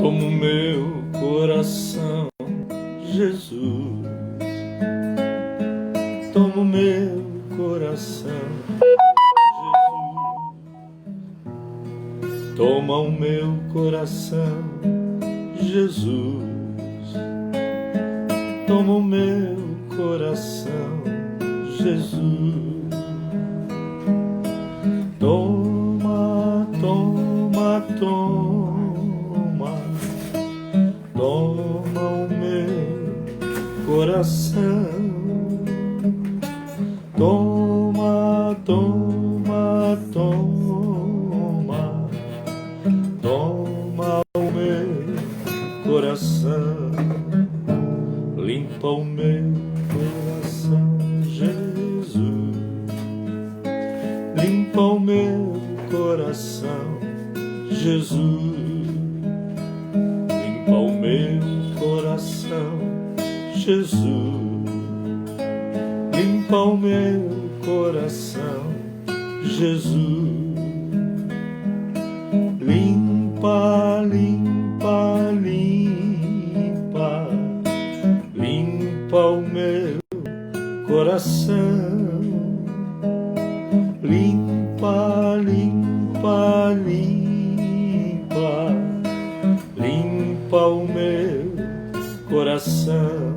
Toma o meu coração, Jesus. Toma o meu coração, Jesus. Toma o meu coração, Jesus. Toma o meu coração, Jesus. Toma, toma, toma, toma o meu coração. Toma, toma, toma, toma o meu coração. Limpa o meu coração, Jesus. Limpa o meu coração, Jesus. Limpa o meu coração, Jesus. Limpa o meu coração, Jesus. Limpa, limpa, limpa. Limpa o meu coração. Limpa, limpa, limpa. Limpa o meu coração.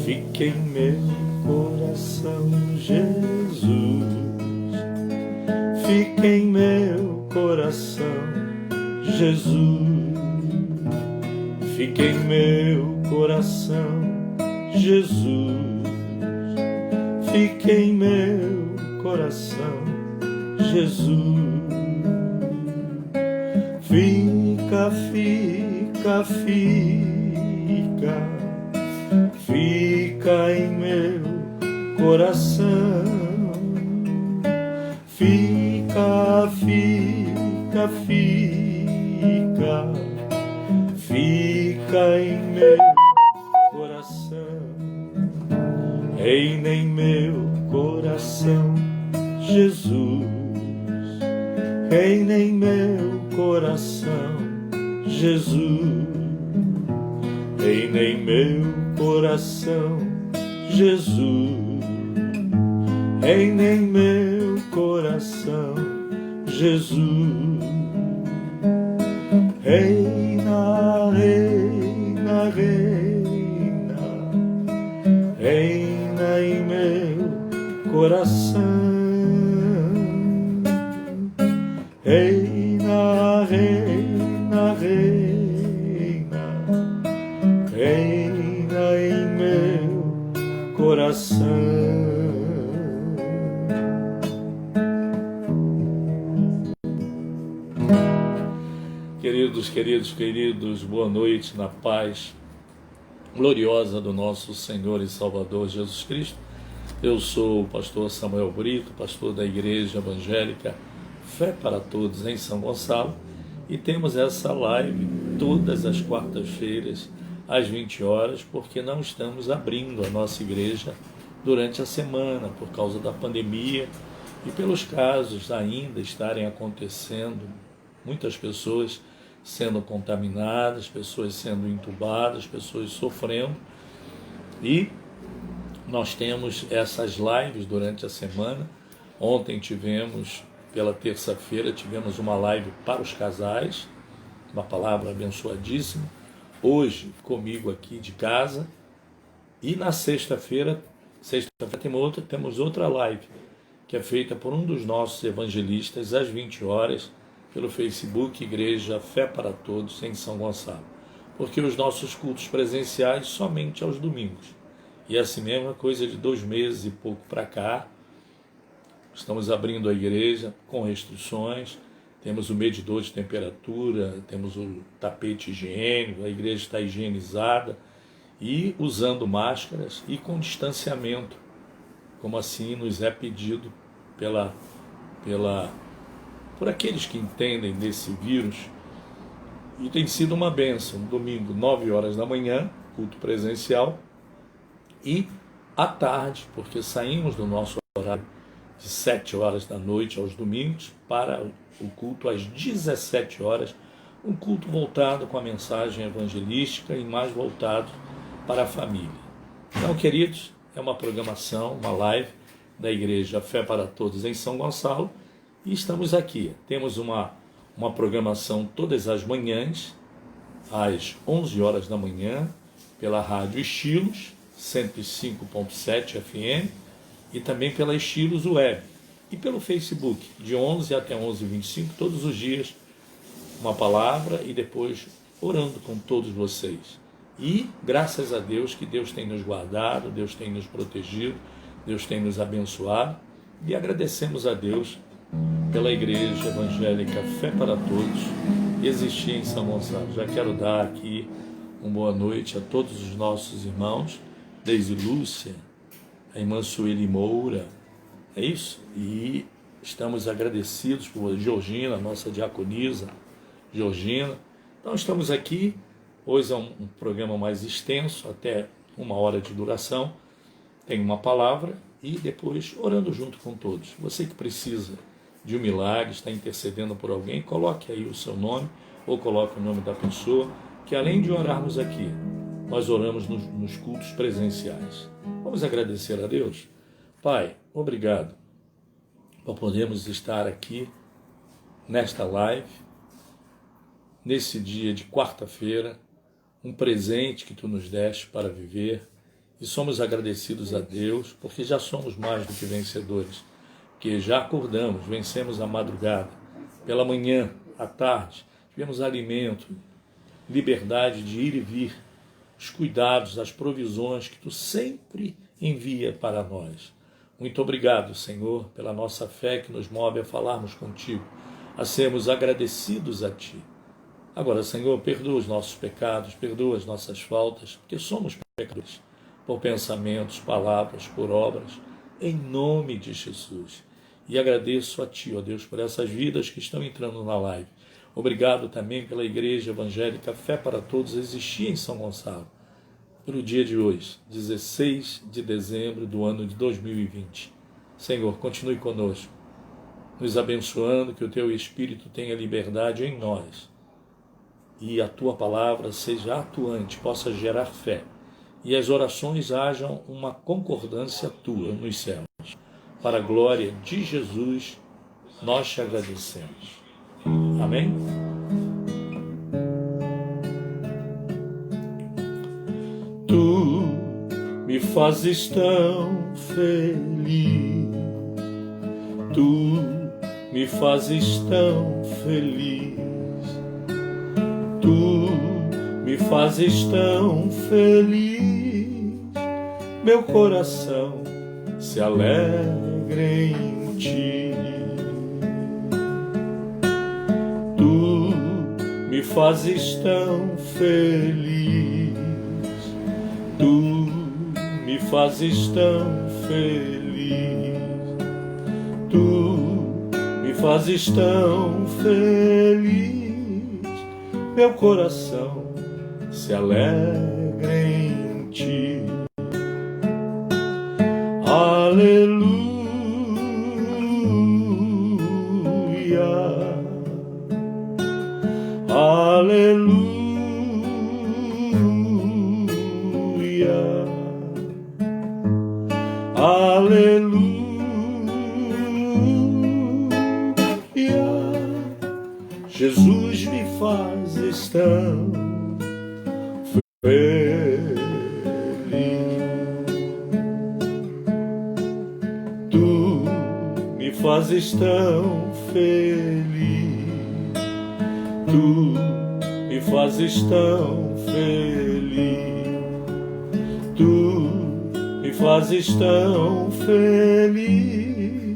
Fique em meu coração, Jesus. Fique em meu coração, Jesus. Fique em meu coração, Jesus. Fique em meu coração, Jesus. Fica, fica, fica. Fica em meu coração. Fica, fica, fica. Fica em meu coração. Reina em meu coração, Jesus. Reina em meu coração, Jesus. Reina em meu coração, Jesus. Reina em meu coração, Jesus. Reina, reina, reina. Reina em meu coração. Reina, reina, reina. Reina em meu coração. Queridos, boa noite na paz gloriosa do nosso Senhor e Salvador Jesus Cristo. Eu sou o pastor Samuel Brito, pastor da Igreja Evangélica Fé para Todos em São Gonçalo, e temos essa live todas as quartas-feiras às 20 horas, porque não estamos abrindo a nossa igreja durante a semana por causa da pandemia e pelos casos ainda estarem acontecendo, muitas pessoas sendo contaminadas, pessoas sendo entubadas, pessoas sofrendo, e nós temos essas lives durante a semana. Ontem tivemos, pela terça-feira, tivemos uma live para os casais, uma palavra abençoadíssima. Hoje, comigo aqui de casa, e na sexta-feira temos outra live, que é feita por um dos nossos evangelistas, às 20 horas, pelo Facebook Igreja Fé para Todos em São Gonçalo, porque os nossos cultos presenciais somente aos domingos, e assim mesmo a coisa de 2 meses e pouco para cá, estamos abrindo a igreja com restrições, temos o medidor de temperatura, temos o tapete higiênico, a igreja está higienizada e usando máscaras e com distanciamento, como assim nos é pedido por aqueles que entendem desse vírus. E tem sido uma bênção. Domingo, 9 horas da manhã, culto presencial, e à tarde, porque saímos do nosso horário de 7 horas da noite aos domingos para o culto às 17 horas, um culto voltado com a mensagem evangelística e mais voltado para a família. Então, queridos, é uma programação, uma live da Igreja Fé para Todos em São Gonçalo e estamos aqui. Temos uma programação todas as manhãs, às 11 horas da manhã, pela Rádio Estilos, 105.7 FM, e também pela Estilos Web, e pelo Facebook, de 11 até 11h25, todos os dias, uma palavra e depois orando com todos vocês. E graças a Deus que Deus tem nos guardado, Deus tem nos protegido, Deus tem nos abençoado, e agradecemos a Deus pela Igreja Evangélica Fé para Todos existir em São Gonçalo. Já quero dar aqui uma boa noite a todos os nossos irmãos, desde Lúcia, a irmã Sueli Moura, é isso? E estamos agradecidos por Georgina, nossa diaconisa, Georgina. Então estamos aqui, hoje é um programa mais extenso, até 1 hora de duração, tem uma palavra e depois orando junto com todos. Você que precisa de um milagre, está intercedendo por alguém, coloque aí o seu nome ou coloque o nome da pessoa, que além de orarmos aqui, nós oramos nos cultos presenciais. Vamos agradecer a Deus? Pai, obrigado por podermos estar aqui nesta live, nesse dia de quarta-feira, um presente que Tu nos deste para viver, e somos agradecidos a Deus, porque já somos mais do que vencedores, que já acordamos, vencemos a madrugada, pela manhã, à tarde, tivemos alimento, liberdade de ir e vir, os cuidados, as provisões que Tu sempre envia para nós. Muito obrigado, Senhor, pela nossa fé que nos move a falarmos contigo, a sermos agradecidos a Ti. Agora, Senhor, perdoa os nossos pecados, perdoa as nossas faltas, porque somos pecadores, por pensamentos, palavras, por obras, em nome de Jesus. E agradeço a Ti, ó Deus, por essas vidas que estão entrando na live. Obrigado também pela Igreja Evangélica Fé para Todos existir em São Gonçalo, pelo dia de hoje, 16 de dezembro do ano de 2020. Senhor, continue conosco, nos abençoando, que o Teu Espírito tenha liberdade em nós e a Tua palavra seja atuante, possa gerar fé e as orações hajam uma concordância Tua nos céus. Para a glória de Jesus, nós Te agradecemos. Amém? Tu me fazes tão feliz, Tu me fazes tão feliz, Tu me fazes tão feliz, meu coração se alegra em Ti. Tu me fazes tão feliz, Tu me fazes tão feliz, Tu me fazes tão feliz, meu coração se alegra em Ti. Aleluia, aleluia, aleluia. Jesus me faz tão feliz, Tu me fazes tão feliz, Tu me fazes tão feliz, Tu me fazes tão feliz,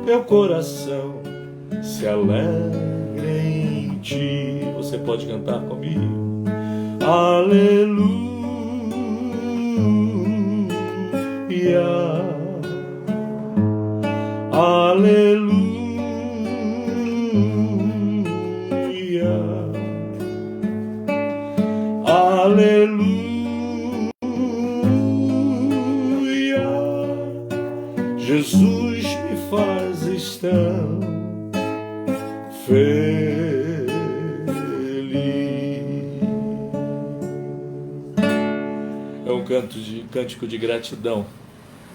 meu coração se alegra em Ti. Você pode cantar comigo. Aleluia, aleluia, aleluia. Jesus me fazes tão feliz, cântico de gratidão,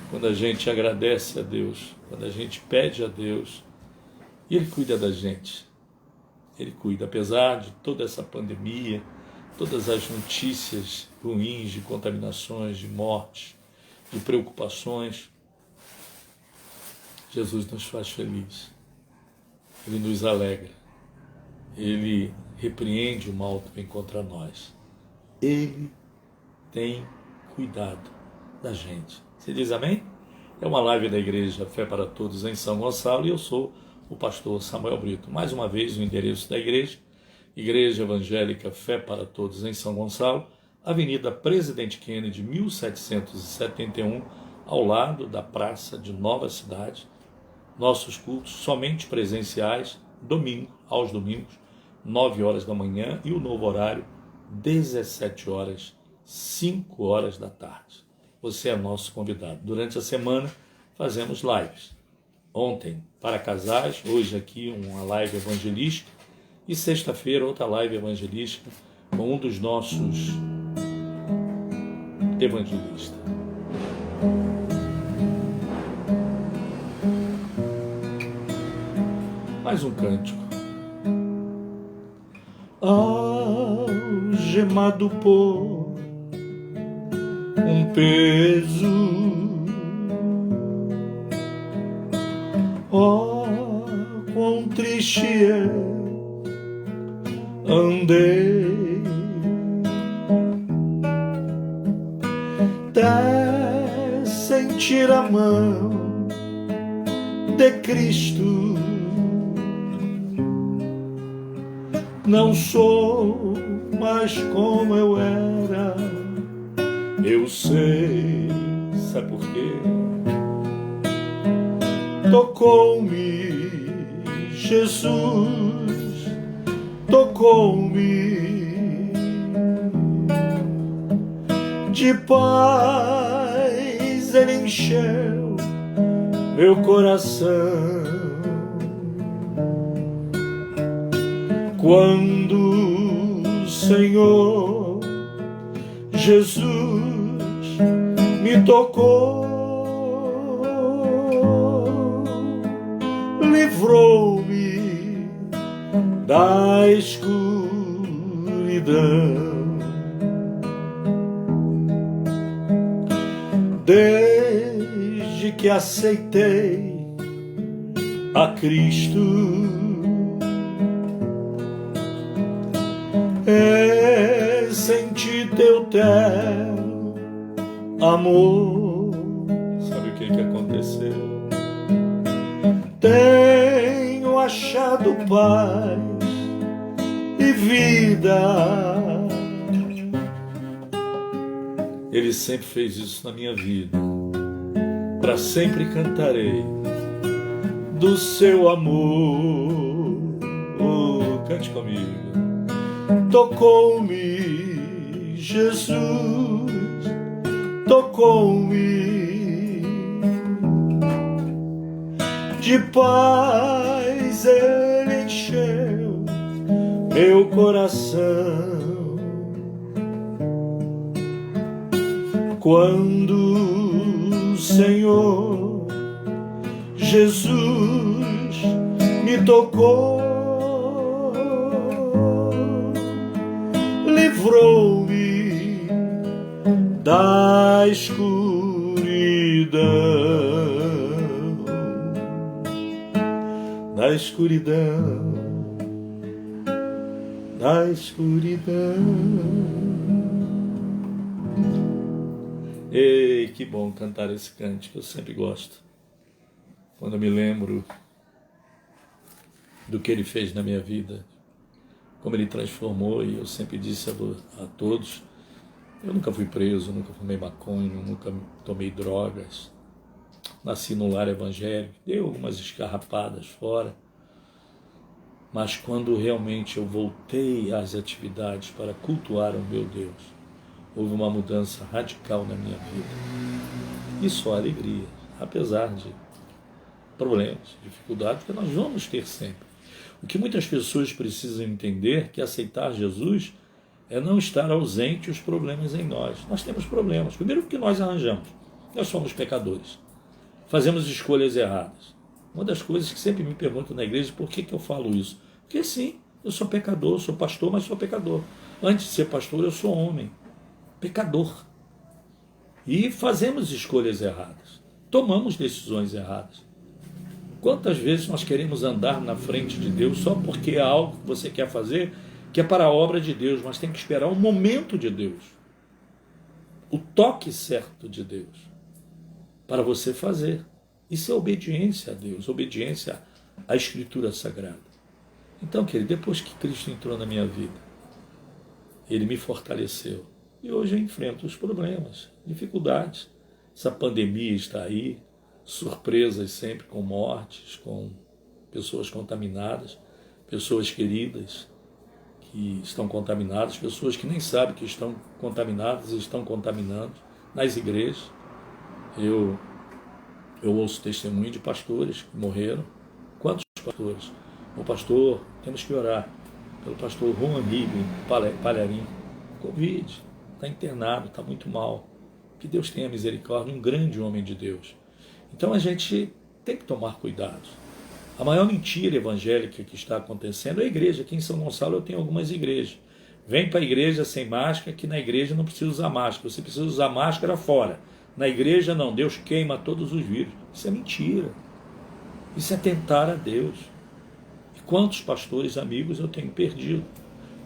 quando a gente agradece a Deus, quando a gente pede a Deus, e Ele cuida da gente. Ele cuida, apesar de toda essa pandemia, todas as notícias ruins de contaminações, de mortes, de preocupações. Jesus nos faz feliz, Ele nos alegra, Ele repreende o mal que vem contra nós. Ele tem cuidado da gente. Você diz amém? É uma live da Igreja Fé para Todos em São Gonçalo e eu sou o pastor Samuel Brito. Mais uma vez o endereço da igreja, Igreja Evangélica Fé para Todos em São Gonçalo, Avenida Presidente Kennedy, 1771, ao lado da Praça de Nova Cidade. Nossos cultos somente presenciais, aos domingos, 9 horas da manhã e o novo horário, 17 horas, 5 horas da tarde. Você é nosso convidado. Durante a semana fazemos lives. Ontem para casais, hoje aqui uma live evangelística e sexta-feira outra live evangelística com um dos nossos evangelistas. Mais um cântico. Algemado por um peso, quão triste eu andei, até sentir a mão de Cristo. Não sou mais como eu era, eu sei, sabe por quê? Tocou-me Jesus, tocou-me, de paz Ele encheu meu coração. Quando o Senhor Jesus me tocou, livrou-me da escuridão. Desde que aceitei a Cristo, senti teu terno amor. Sabe o que aconteceu? Tenho achado paz e vida. Ele sempre fez isso na minha vida. Para sempre cantarei do seu amor. Oh, cante comigo. Tocou-me Jesus, tocou-me, de paz Ele encheu meu coração. Quando o Senhor Jesus me tocou, livrou-me da escuridão, da escuridão, da escuridão. Ei, que bom cantar esse cântico, eu sempre gosto. Quando eu me lembro do que Ele fez na minha vida, como Ele transformou, e eu sempre disse a todos, eu nunca fui preso, nunca fumei maconha, nunca tomei drogas, nasci no lar evangélico, dei algumas escarrapadas fora, mas quando realmente eu voltei às atividades para cultuar o meu Deus, houve uma mudança radical na minha vida, e só alegria, apesar de problemas, dificuldades, que nós vamos ter sempre. O que muitas pessoas precisam entender é que aceitar Jesus é não estar ausente os problemas em nós. Nós temos problemas. Primeiro, porque nós arranjamos. Nós somos pecadores. Fazemos escolhas erradas. Uma das coisas que sempre me perguntam na igreja, por que eu falo isso? Porque sim, eu sou pecador, sou pastor, mas sou pecador. Antes de ser pastor, eu sou homem. Pecador. E fazemos escolhas erradas. Tomamos decisões erradas. Quantas vezes nós queremos andar na frente de Deus só porque é algo que você quer fazer, que é para a obra de Deus, mas tem que esperar o momento de Deus, o toque certo de Deus, para você fazer. Isso é obediência a Deus, obediência à Escritura Sagrada. Então, querido, depois que Cristo entrou na minha vida, Ele me fortaleceu. E hoje eu enfrento os problemas, dificuldades. Essa pandemia está aí, surpresas sempre com mortes, com pessoas contaminadas, pessoas queridas que estão contaminadas, pessoas que nem sabem que estão contaminadas e estão contaminando nas igrejas. Eu ouço testemunho de pastores que morreram. Quantos pastores? O pastor, temos que orar pelo pastor Juan Ribeiro Palharim, Covid, está internado, está muito mal. Que Deus tenha misericórdia, um grande homem de Deus. Então a gente tem que tomar cuidado. A maior mentira evangélica que está acontecendo é a igreja. Aqui em São Gonçalo eu tenho algumas igrejas. Vem para a igreja sem máscara, que na igreja não precisa usar máscara. Você precisa usar máscara fora. Na igreja não, Deus queima todos os vírus. Isso é mentira. Isso é tentar a Deus. E quantos pastores amigos eu tenho perdido?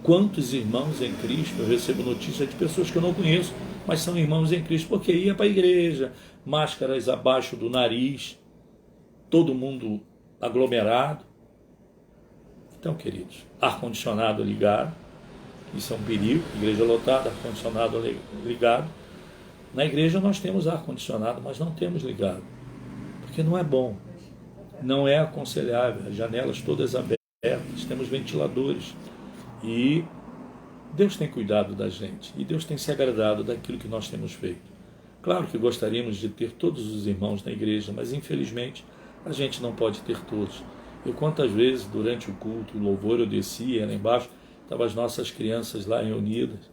Quantos irmãos em Cristo, eu recebo notícia de pessoas que eu não conheço, mas são irmãos em Cristo, porque ia para a igreja, máscaras abaixo do nariz, todo mundo aglomerado. Então, queridos, ar-condicionado ligado, isso é um perigo, igreja lotada, ar-condicionado ligado. Na igreja nós temos ar-condicionado, mas não temos ligado, porque não é bom, não é aconselhável, as janelas todas abertas, temos ventiladores, e Deus tem cuidado da gente, e Deus tem se agradado daquilo que nós temos feito. Claro que gostaríamos de ter todos os irmãos na igreja, mas infelizmente a gente não pode ter todos. Eu quantas vezes durante o culto, o louvor, eu descia lá embaixo, estavam as nossas crianças lá reunidas,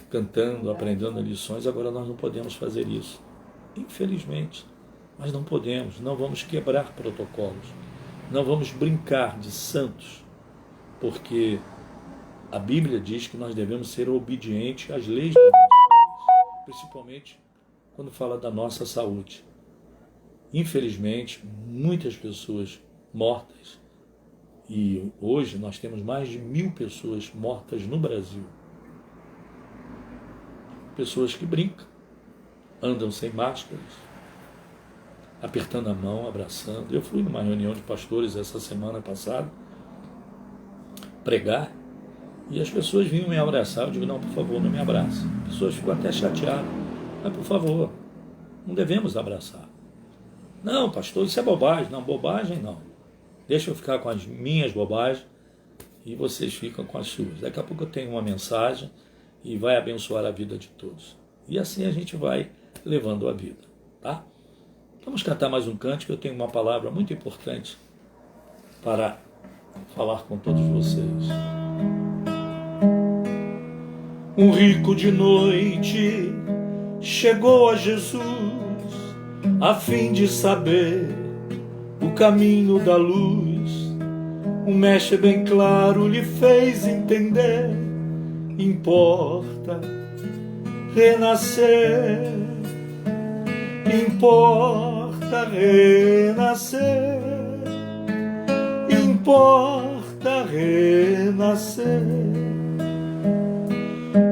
cantando, aprendendo lições. Agora nós não podemos fazer isso, infelizmente, mas não podemos, não vamos quebrar protocolos, não vamos brincar de santos, porque a Bíblia diz que nós devemos ser obedientes às leis do nosso país, principalmente quando fala da nossa saúde. Infelizmente, muitas pessoas mortas, e hoje nós temos mais de 1.000 pessoas mortas no Brasil. Pessoas que brincam, andam sem máscaras, apertando a mão, abraçando. Eu fui numa reunião de pastores essa semana passada, pregar, e as pessoas vinham me abraçar. Eu digo, não, por favor, não me abrace. As pessoas ficam até chateadas. Mas, por favor, não devemos abraçar. Não, pastor, isso é bobagem. Não, bobagem não. Deixa eu ficar com as minhas bobagens e vocês ficam com as suas. Daqui a pouco eu tenho uma mensagem e vai abençoar a vida de todos. E assim a gente vai levando a vida, tá? Vamos cantar mais um cântico. Eu tenho uma palavra muito importante para falar com todos vocês. Um rico de noite chegou a Jesus a fim de saber o caminho da luz. Um mestre bem claro lhe fez entender: importa renascer, importa renascer, importa renascer.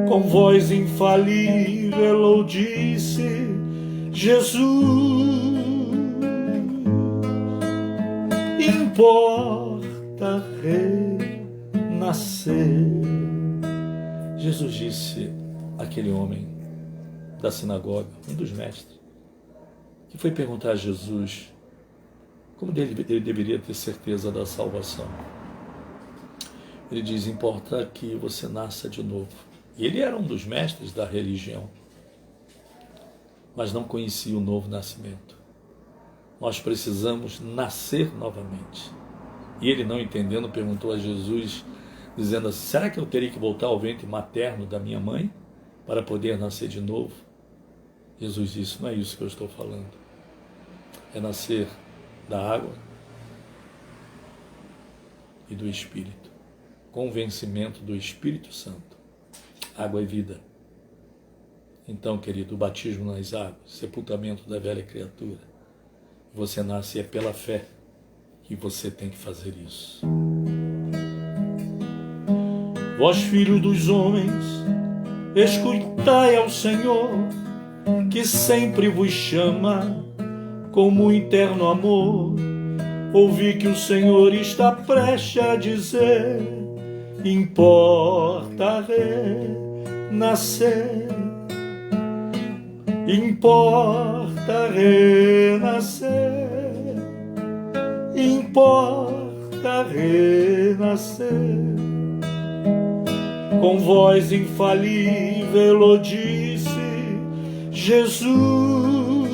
Com voz infalível ou disse Jesus: importa renascer. Jesus disse àquele homem da sinagoga, um dos mestres, que foi perguntar a Jesus como ele deveria ter certeza da salvação. Ele diz: importa que você nasça de novo. E ele era um dos mestres da religião, mas não conhecia o novo nascimento. Nós precisamos nascer novamente. E ele, não entendendo, perguntou a Jesus: dizendo assim: será que eu teria que voltar ao ventre materno da minha mãe para poder nascer de novo? Jesus disse: não é isso que eu estou falando. É nascer da água e do Espírito. Convencimento do Espírito Santo. Água é vida. Então, querido, o batismo nas águas, sepultamento da velha criatura. Você nasce é pela fé que você tem que fazer isso. Vós, filhos dos homens, escutai ao Senhor, que sempre vos chama com muito terno amor. Ouvi que o Senhor está prestes a dizer: importa renascer, importa renascer, importa renascer. Com voz infalível o disse Jesus: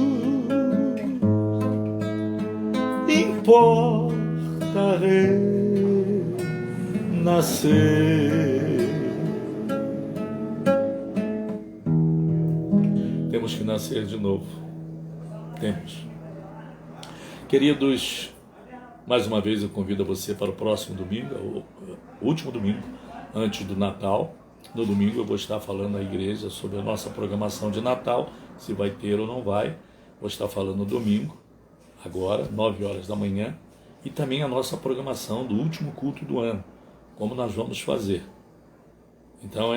importa renascer. Temos que nascer de novo. Temos. Queridos, mais uma vez eu convido você para o próximo domingo, o último domingo, antes do Natal. No domingo eu vou estar falando à igreja sobre a nossa programação de Natal, se vai ter ou não vai. Vou estar falando no domingo, agora, 9 horas da manhã, e também a nossa programação do último culto do ano, como nós vamos fazer. Então,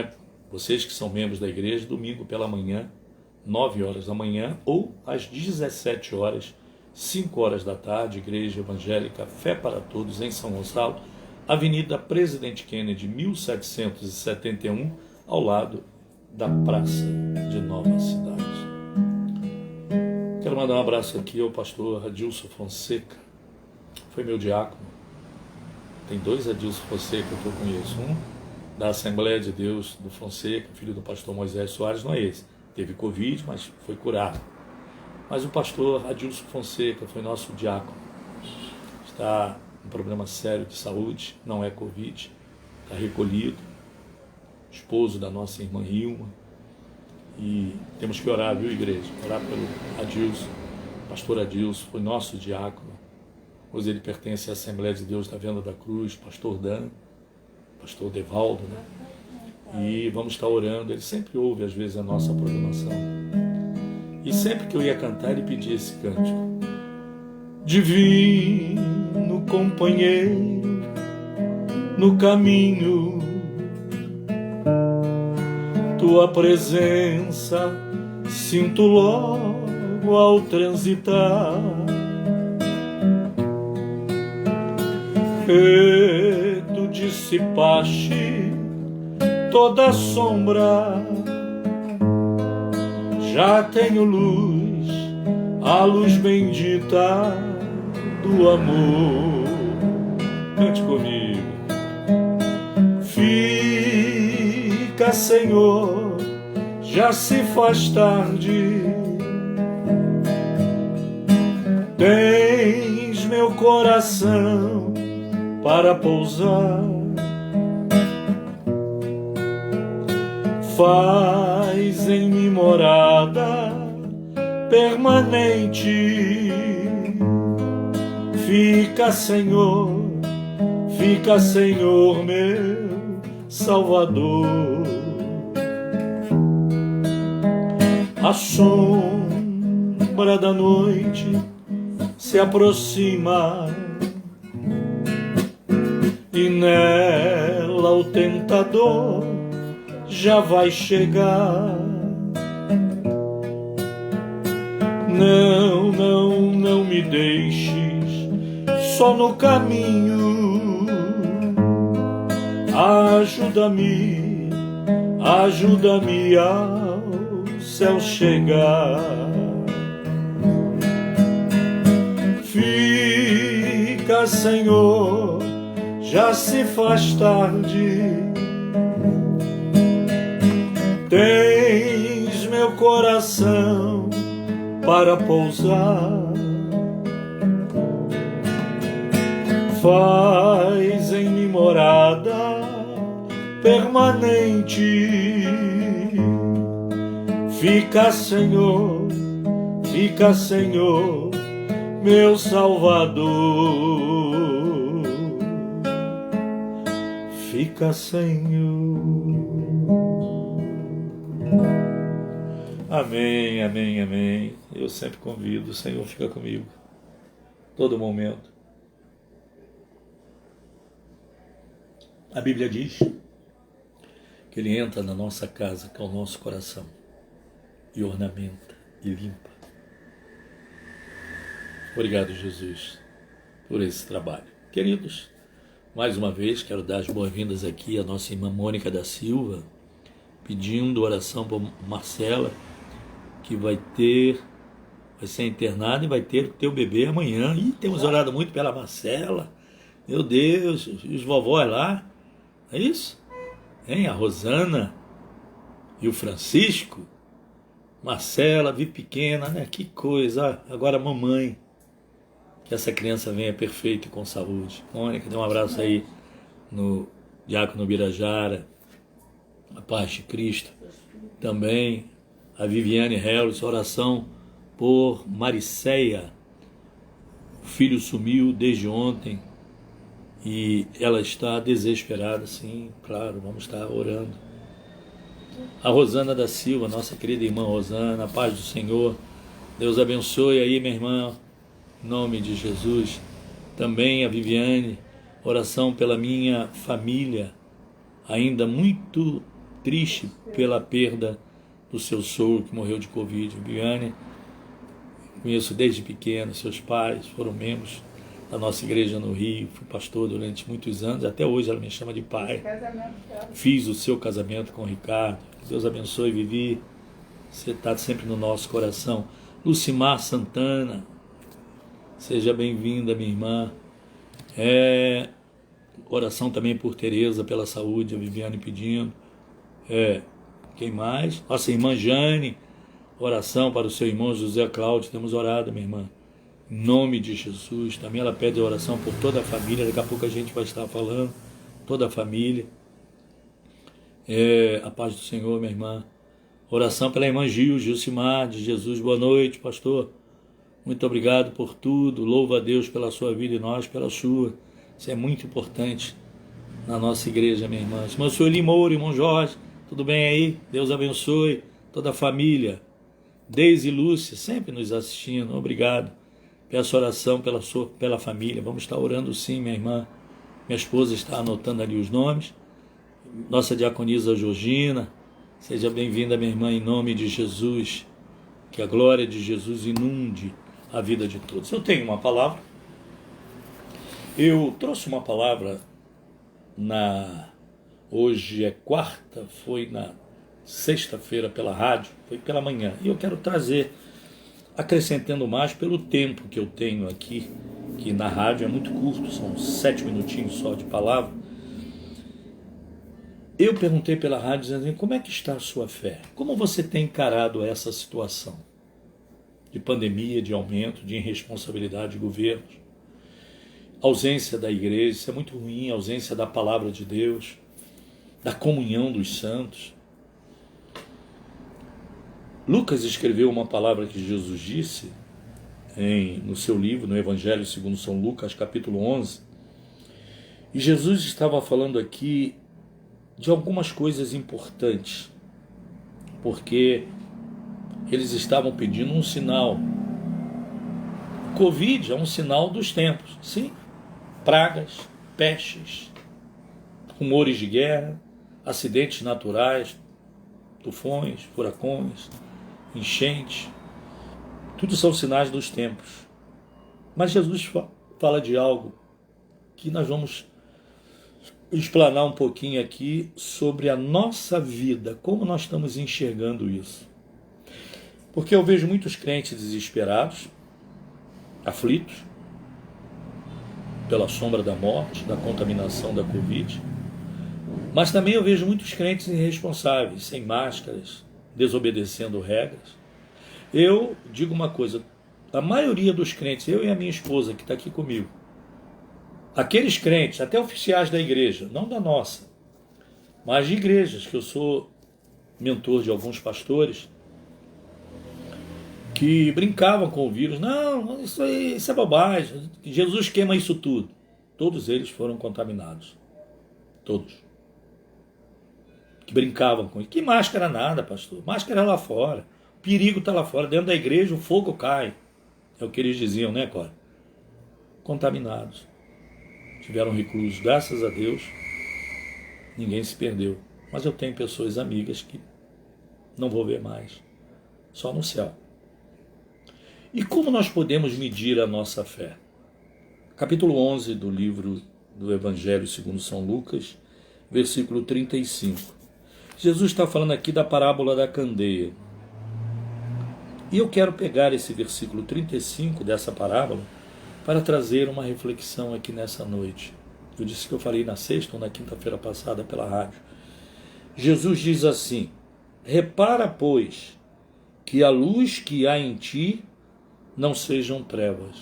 vocês que são membros da igreja, domingo pela manhã, 9 horas da manhã, ou às 17 horas, 5 horas da tarde, Igreja Evangélica Fé para Todos, em São Gonçalo, Avenida Presidente Kennedy, 1771, ao lado da Praça de Nova Cidade. Quero mandar um abraço aqui ao pastor Adilson Fonseca, foi meu diácono. Tem 2 Adilson Fonseca que eu conheço, um da Assembleia de Deus do Fonseca, filho do pastor Moisés Soares, não é esse, teve Covid, mas foi curado. Mas o pastor Adilson Fonseca foi nosso diácono, está um problema sério de saúde, não é Covid, está recolhido, esposo da nossa irmã Ilma, e temos que orar, viu, igreja? Orar pelo Adilson. Pastor Adilson foi nosso diácono, hoje ele pertence à Assembleia de Deus da Venda da Cruz, pastor Dan, pastor Devaldo, né? E vamos estar orando, ele sempre ouve às vezes a nossa programação, e sempre que eu ia cantar ele pedia esse cântico: divino companheiro no caminho, tua presença sinto logo ao transitar, e tu dissipaste toda sombra, já tenho luz, a luz bendita do amor. Cante comigo. Fica, Senhor, já se faz tarde, tens meu coração para pousar, faz em mim morada permanente. Fica, Senhor, meu Salvador. A sombra da noite se aproxima e nela o tentador já vai chegar. Não, não, não me deixes só no caminho. Ajuda-me, ajuda-me ao céu chegar. Fica, Senhor, já se faz tarde, tens meu coração para pousar, faz em mim morada permanente. Fica, Senhor, meu Salvador. Fica, Senhor. Amém, amém, amém. Eu sempre convido, o Senhor fica comigo, todo momento. A Bíblia diz que Ele entra na nossa casa, que é o nosso coração, e ornamenta e limpa. Obrigado, Jesus, por esse trabalho. Queridos, mais uma vez quero dar as boas-vindas aqui à nossa irmã Mônica da Silva, pedindo oração para Marcela, que vai ser internada e vai ter o teu bebê amanhã. E temos orado muito pela Marcela. Meu Deus, os vovós lá, é isso? Hein? A Rosana e o Francisco. Marcela, vi pequena, né? Que coisa. Agora a mamãe. Que essa criança venha perfeita e com saúde. Mônica, dê um abraço aí no Diácono Birajara. A paz de Cristo. Também a Viviane Hellis, oração por Mariceia. O filho sumiu desde ontem e ela está desesperada, sim, claro, vamos estar orando. A Rosana da Silva, nossa querida irmã Rosana, a paz do Senhor. Deus abençoe aí, minha irmã, em nome de Jesus. Também a Viviane, oração pela minha família, ainda muito triste pela perda do seu sogro que morreu de Covid. Viviane, conheço desde pequeno, seus pais foram membros da nossa igreja no Rio, fui pastor durante muitos anos, até hoje ela me chama de pai. Fiz o seu casamento com o Ricardo. Que Deus abençoe, Vivi, você está sempre no nosso coração. Lucimar Santana, seja bem-vinda, minha irmã. Oração também por Tereza, pela saúde, a Viviane pedindo. Quem mais? Nossa irmã Jane, oração para o seu irmão José Cláudio, temos orado, minha irmã, em nome de Jesus. Também ela pede oração por toda a família, daqui a pouco a gente vai estar falando, toda a família. A paz do Senhor, minha irmã. Oração pela irmã Gilcimar de Jesus, boa noite, pastor. Muito obrigado por tudo, louvo a Deus pela sua vida e nós pela sua. Isso é muito importante na nossa igreja, minha irmã. Irmã Sueli Moura, irmão Jorge, tudo bem aí? Deus abençoe toda a família. Deise e Lúcia, sempre nos assistindo, obrigado. Peço oração pela família. Vamos estar orando sim, minha irmã. Minha esposa está anotando ali os nomes. Nossa diaconisa Georgina, seja bem-vinda, minha irmã, em nome de Jesus. Que a glória de Jesus inunde a vida de todos. Eu tenho uma palavra. Eu trouxe uma palavra hoje é quarta, foi na sexta-feira pela rádio, foi pela manhã. E eu quero trazer, acrescentando mais pelo tempo que eu tenho aqui, que na rádio é muito curto, são 7 minutinhos só de palavra. Eu perguntei pela rádio, dizendo, como é que está a sua fé? Como você tem encarado essa situação de pandemia, de aumento, de irresponsabilidade de governos? Ausência da igreja, isso é muito ruim, ausência da palavra de Deus, da comunhão dos santos. Lucas escreveu uma palavra que Jesus disse no seu livro, no Evangelho segundo São Lucas, capítulo 11. E Jesus estava falando aqui de algumas coisas importantes, porque eles estavam pedindo um sinal. O Covid é um sinal dos tempos, sim. Pragas, pestes, rumores de guerra, acidentes naturais, tufões, furacões, enchentes, tudo são sinais dos tempos. Mas Jesus fala de algo que nós vamos explanar um pouquinho aqui sobre a nossa vida, como nós estamos enxergando isso. Porque eu vejo muitos crentes desesperados, aflitos, pela sombra da morte, da contaminação da Covid, mas também eu vejo muitos crentes irresponsáveis, sem máscaras, desobedecendo regras. Eu digo uma coisa, a maioria dos crentes, eu e a minha esposa que está aqui comigo, aqueles crentes, até oficiais da igreja, não da nossa, mas de igrejas, que eu sou mentor de alguns pastores que brincavam com o vírus. Não, isso é bobagem. Jesus queima isso tudo. Todos eles foram contaminados. Todos. Que brincavam com isso. Que máscara nada, pastor. Máscara é lá fora. O perigo está lá fora. Dentro da igreja o fogo cai. É o que eles diziam, né, Cora? Contaminados. Tiveram reclusos. Graças a Deus, ninguém se perdeu. Mas eu tenho pessoas amigas que não vou ver mais. Só no céu. E como nós podemos medir a nossa fé? Capítulo 11 do livro do Evangelho segundo São Lucas, versículo 35. Jesus está falando aqui da parábola da candeia. E eu quero pegar esse versículo 35 dessa parábola para trazer uma reflexão aqui nessa noite. Eu disse que eu falei na sexta ou na quinta-feira passada pela rádio. Jesus diz assim: repara, pois, que a luz que há em ti não sejam trevas.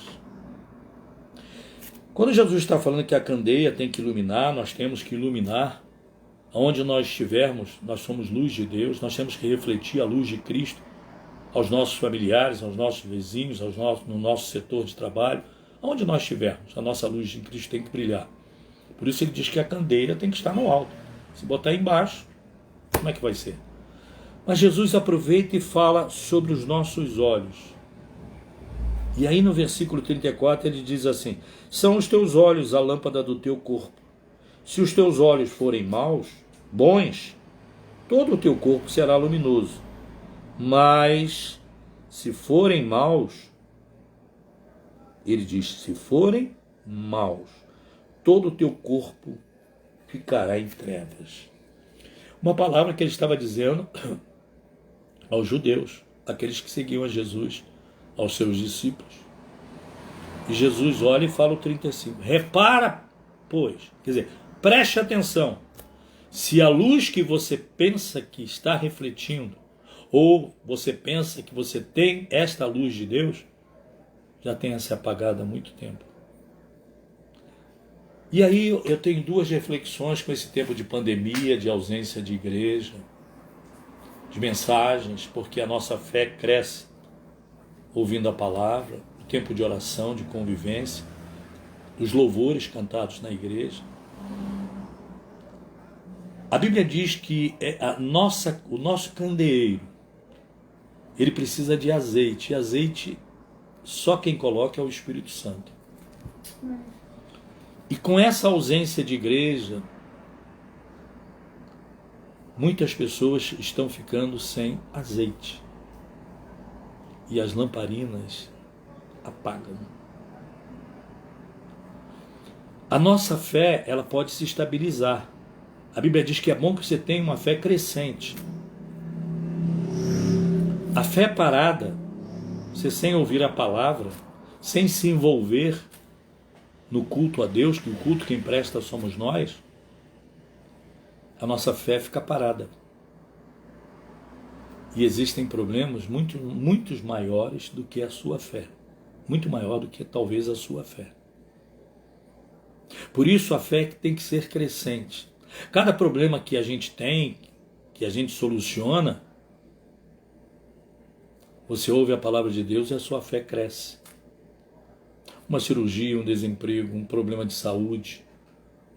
Quando Jesus está falando que a candeia tem que iluminar, nós temos que iluminar. Onde nós estivermos, nós somos luz de Deus, nós temos que refletir a luz de Cristo aos nossos familiares, aos nossos vizinhos, no nosso setor de trabalho. Onde nós estivermos, a nossa luz de Cristo tem que brilhar. Por isso ele diz que a candeia tem que estar no alto. Se botar embaixo, como é que vai ser? Mas Jesus aproveita e fala sobre os nossos olhos. E aí no versículo 34 ele diz assim: são os teus olhos a lâmpada do teu corpo. Se os teus olhos forem bons, todo o teu corpo será luminoso. Mas se forem maus, ele diz, se forem maus, todo o teu corpo ficará em trevas. Uma palavra que ele estava dizendo aos judeus, aqueles que seguiam a Jesus, aos seus discípulos. E Jesus olha e fala o 35. Repara, pois, quer dizer, preste atenção. Se a luz que você pensa que está refletindo, ou você pensa que você tem esta luz de Deus, já tenha se apagado há muito tempo. E aí eu tenho duas reflexões com esse tempo de pandemia, de ausência de igreja, de mensagens, porque a nossa fé cresce ouvindo a palavra, o tempo de oração, de convivência, os louvores cantados na igreja. A Bíblia diz que o nosso candeeiro, ele precisa de azeite, e azeite só quem coloca é o Espírito Santo. E com essa ausência de igreja, muitas pessoas estão ficando sem azeite. E as lamparinas apagam. A nossa fé, ela pode se estabilizar. A Bíblia diz que é bom que você tenha uma fé crescente. A fé parada, você sem ouvir a palavra, sem se envolver no culto a Deus, que o culto quem presta somos nós, a nossa fé fica parada. E existem problemas muitos maiores do que a sua fé. Muito maior do que talvez a sua fé. Por isso a fé tem que ser crescente. Cada problema que a gente tem, que a gente soluciona, você ouve a palavra de Deus e a sua fé cresce. Uma cirurgia, um desemprego, um problema de saúde,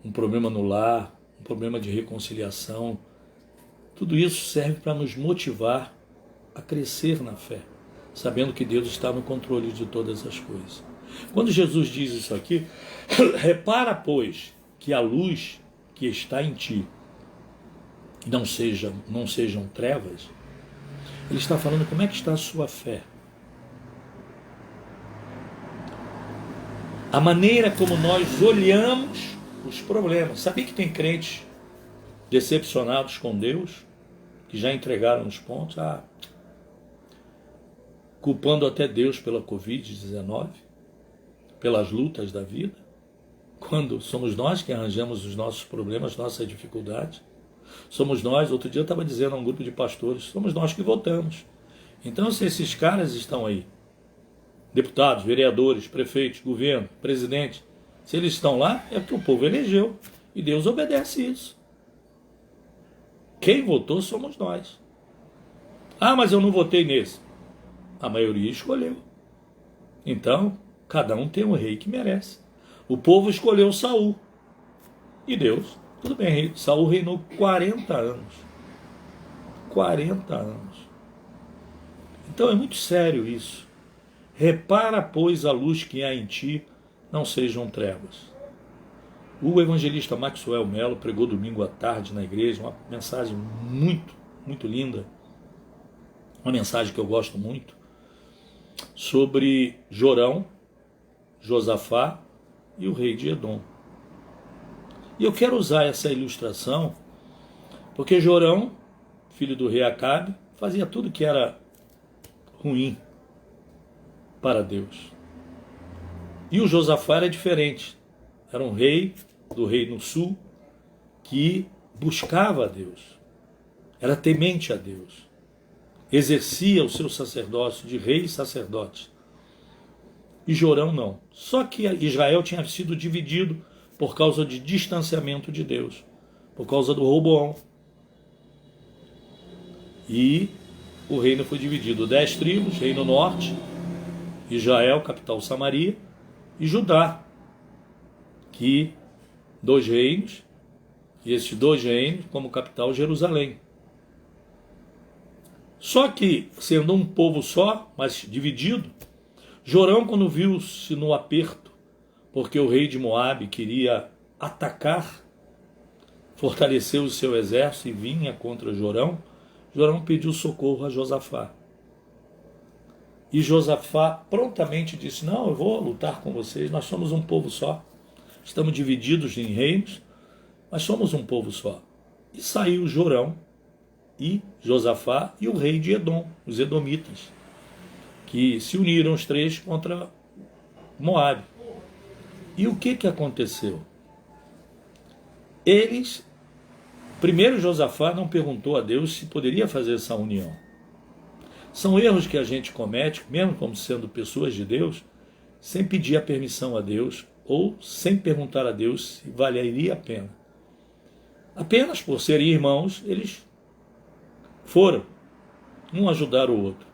um problema no lar, um problema de reconciliação, tudo isso serve para nos motivar a crescer na fé, sabendo que Deus está no controle de todas as coisas. Quando Jesus diz isso aqui, repara, pois, que a luz que está em ti não sejam trevas. Ele está falando como é que está a sua fé. A maneira como nós olhamos os problemas. Sabia que tem crentes decepcionados com Deus, que já entregaram os pontos, culpando até Deus pela Covid-19, pelas lutas da vida, quando somos nós que arranjamos os nossos problemas, nossas dificuldades. Somos nós, outro dia eu estava dizendo a um grupo de pastores, somos nós que votamos. Então, se esses caras estão aí, deputados, vereadores, prefeitos, governo, presidente, se eles estão lá, é porque o povo elegeu, e Deus obedece isso. Quem votou somos nós. Ah, mas eu não votei nesse. A maioria escolheu. Então, cada um tem um rei que merece. O povo escolheu Saul. E Deus, tudo bem, Saul reinou 40 anos. 40 anos. Então é muito sério isso. Repara, pois, a luz que há em ti, não sejam trevas. O evangelista Maxwell Mello pregou domingo à tarde na igreja uma mensagem muito, muito linda, uma mensagem que eu gosto muito, sobre Jorão, Josafá e o rei de Edom. E eu quero usar essa ilustração porque Jorão, filho do rei Acabe, fazia tudo que era ruim para Deus. E o Josafá era diferente. Era um rei do reino sul que buscava a Deus. Era temente a Deus. Exercia o seu sacerdócio de rei e sacerdote. E Jorão não. Só que Israel tinha sido dividido por causa de distanciamento de Deus. Por causa do Roboão. E o reino foi dividido. 10 tribos, reino norte, Israel, capital Samaria, e Judá, que 2 reinos, e esses 2 reinos como capital Jerusalém. Só que, sendo um povo só, mas dividido, Jorão, quando viu-se no aperto, porque o rei de Moabe queria atacar, fortaleceu o seu exército e vinha contra Jorão, Jorão pediu socorro a Josafá. E Josafá prontamente disse, não, eu vou lutar com vocês, nós somos um povo só. Estamos divididos em reinos, mas somos um povo só. E saiu Jorão e Josafá e o rei de Edom, os edomitas, que se uniram os 3 contra Moabe. E o que aconteceu? Primeiro Josafá não perguntou a Deus se poderia fazer essa união. São erros que a gente comete, mesmo como sendo pessoas de Deus, sem pedir a permissão a Deus, ou sem perguntar a Deus se valeria a pena. Apenas por serem irmãos, eles foram, um ajudar o outro,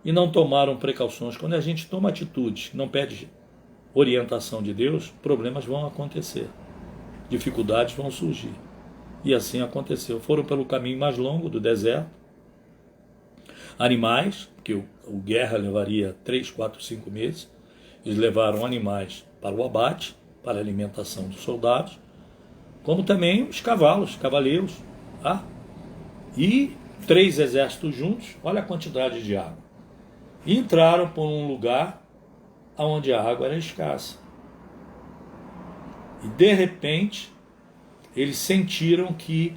e não tomaram precauções. Quando a gente toma atitude, não pede orientação de Deus, problemas vão acontecer, dificuldades vão surgir. E assim aconteceu. Foram pelo caminho mais longo do deserto, animais, que o guerra levaria 3, 4, 5 meses, eles levaram animais para o abate, para a alimentação dos soldados, como também os cavalos, cavaleiros, tá? E 3 exércitos juntos, olha a quantidade de água. E entraram por um lugar onde a água era escassa. E de repente, eles sentiram que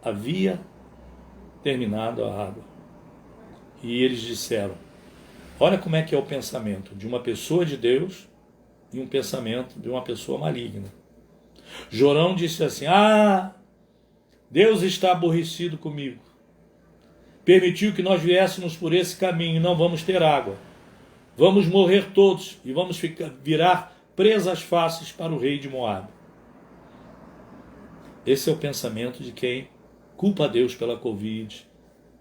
havia terminado a água. E eles disseram, olha como é que é o pensamento de uma pessoa de Deus e um pensamento de uma pessoa maligna. Jorão disse assim, Deus está aborrecido comigo. Permitiu que nós viéssemos por esse caminho e não vamos ter água. Vamos morrer todos e vamos virar presas fáceis para o rei de Moabe. Esse é o pensamento de quem culpa a Deus pela Covid,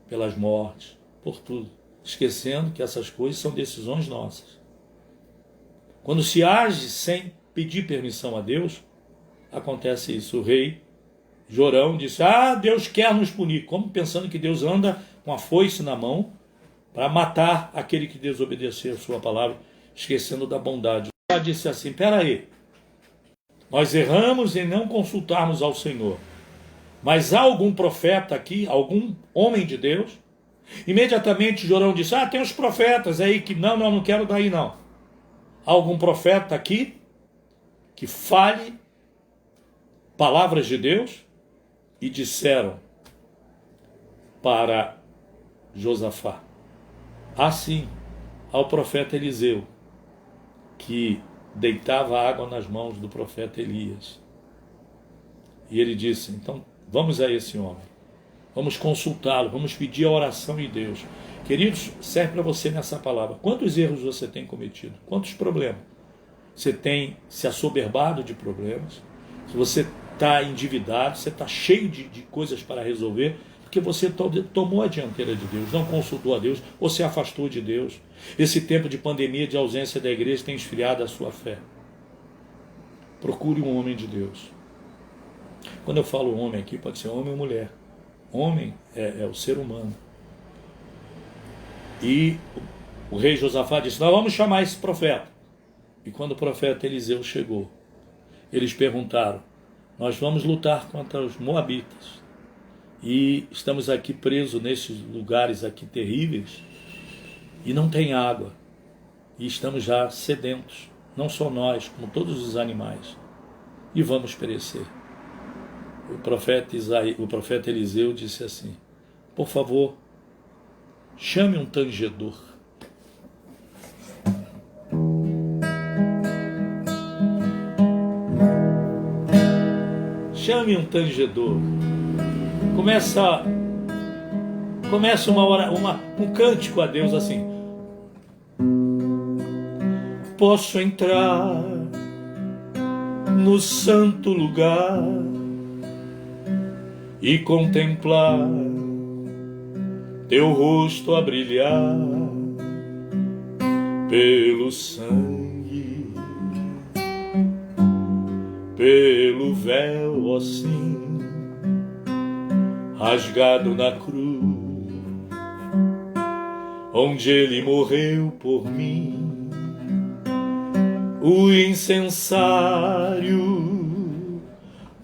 pelas mortes, por tudo, esquecendo que essas coisas são decisões nossas. Quando se age sem pedir permissão a Deus, acontece isso. O rei Jorão disse, Deus quer nos punir, como pensando que Deus anda com a foice na mão para matar aquele que desobedecer a sua palavra, esquecendo da bondade. Ele disse assim, peraí, nós erramos em não consultarmos ao Senhor, mas há algum profeta aqui, algum homem de Deus? Imediatamente Jorão disse, tem os profetas aí que não quero daí não. Há algum profeta aqui que fale palavras de Deus? E disseram para Josafá, sim, ao profeta Eliseu, que deitava água nas mãos do profeta Elias. E ele disse, então vamos a esse homem, vamos consultá-lo, vamos pedir a oração de Deus. Queridos, serve para você nessa palavra. Quantos erros você tem cometido? Quantos problemas? Você tem se assoberbado de problemas? Se você está endividado, você está cheio de coisas para resolver, porque você tomou a dianteira de Deus, não consultou a Deus, ou se afastou de Deus. Esse tempo de pandemia, de ausência da igreja, tem esfriado a sua fé. Procure um homem de Deus. Quando eu falo homem aqui, pode ser homem ou mulher. Homem é o ser humano. E o rei Josafá disse: nós vamos chamar esse profeta. E quando o profeta Eliseu chegou, eles perguntaram: nós vamos lutar contra os moabitas. E estamos aqui presos nesses lugares aqui terríveis. E não tem água. E estamos já sedentos. Não só nós, como todos os animais. E vamos perecer. O profeta Eliseu disse assim: por favor, chame um tangedor. Chame um tangedor. Começa um cântico a Deus assim: posso entrar no santo lugar e contemplar teu rosto a brilhar pelo sangue, pelo véu, ó sim, rasgado na cruz, onde ele morreu por mim. O incensário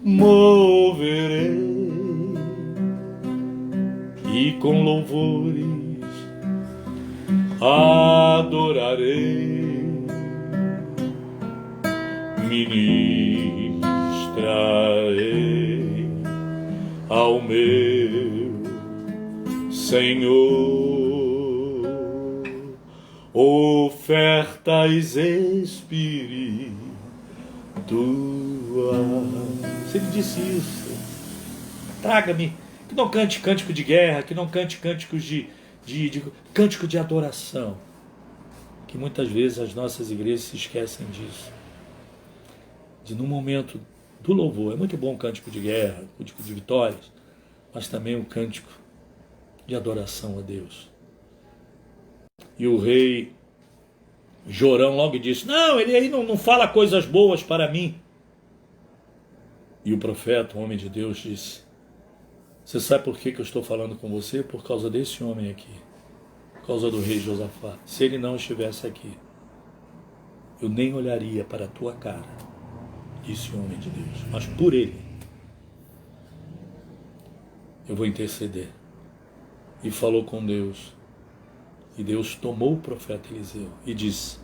moverei e com louvores adorarei. Ministrarei ao meu Senhor ofertas espirituais. Se ele disse isso, traga-me, que não cante cântico de guerra, que não cante cânticos de cântico de adoração, que muitas vezes as nossas igrejas se esquecem disso, de no momento do louvor. É muito bom o cântico de guerra, o cântico de vitórias, mas também o cântico de adoração a Deus. E o rei Jorão logo disse: não, ele aí não fala coisas boas para mim. E o profeta, o homem de Deus, disse: você sabe por que eu estou falando com você? Por causa desse homem aqui, por causa do rei Josafá. Se ele não estivesse aqui, eu nem olharia para a tua cara, disse o homem de Deus, mas por ele eu vou interceder. E falou com Deus. E Deus tomou o profeta Eliseu e disse: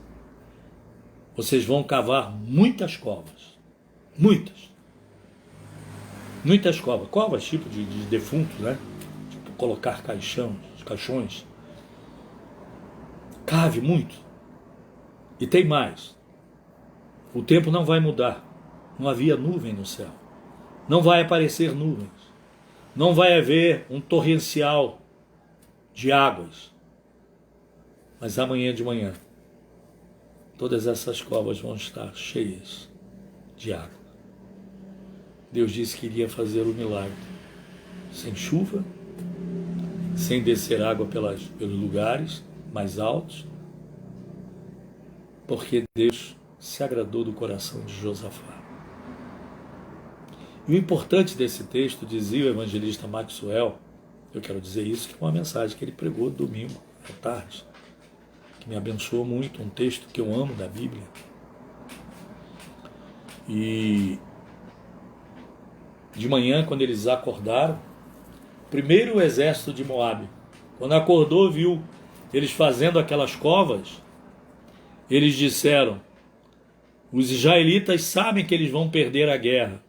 vocês vão cavar muitas covas. Muitas covas, tipo de defuntos, né? Tipo colocar caixões. Cave muito. E tem mais. O tempo não vai mudar. Não havia nuvem no céu. Não vai aparecer nuvens. Não vai haver um torrencial de águas. Mas amanhã de manhã, todas essas covas vão estar cheias de água. Deus disse que iria fazer o milagre. Sem chuva, sem descer água pelos lugares mais altos, porque Deus se agradou do coração de Josafá. E o importante desse texto, dizia o evangelista Maxwell, eu quero dizer isso, que é uma mensagem que ele pregou domingo à tarde, que me abençoou muito, um texto que eu amo da Bíblia. E de manhã, quando eles acordaram, primeiro o exército de Moabe, quando acordou, viu eles fazendo aquelas covas, eles disseram: os israelitas sabem que eles vão perder a guerra,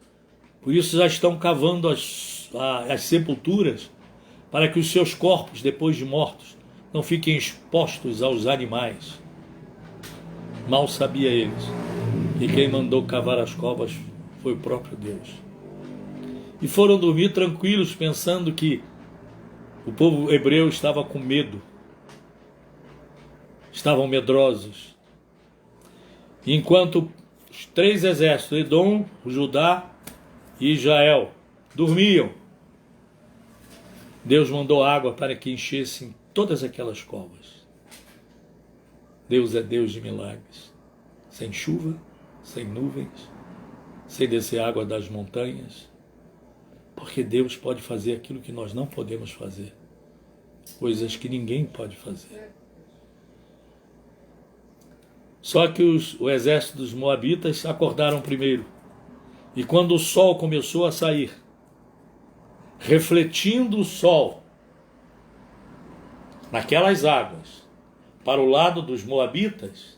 por isso já estão cavando as sepulturas, para que os seus corpos, depois de mortos, não fiquem expostos aos animais. Mal sabia eles que quem mandou cavar as covas foi o próprio Deus. E foram dormir tranquilos, pensando que o povo hebreu estava com medo. Estavam medrosos. E enquanto os três exércitos, Edom, Judá e Israel dormiam, Deus mandou água para que enchessem todas aquelas covas. Deus é Deus de milagres. Sem chuva, sem nuvens, sem descer água das montanhas. Porque Deus pode fazer aquilo que nós não podemos fazer. Coisas que ninguém pode fazer. Só que o exército dos moabitas acordaram primeiro. E quando o sol começou a sair, refletindo o sol naquelas águas, para o lado dos moabitas,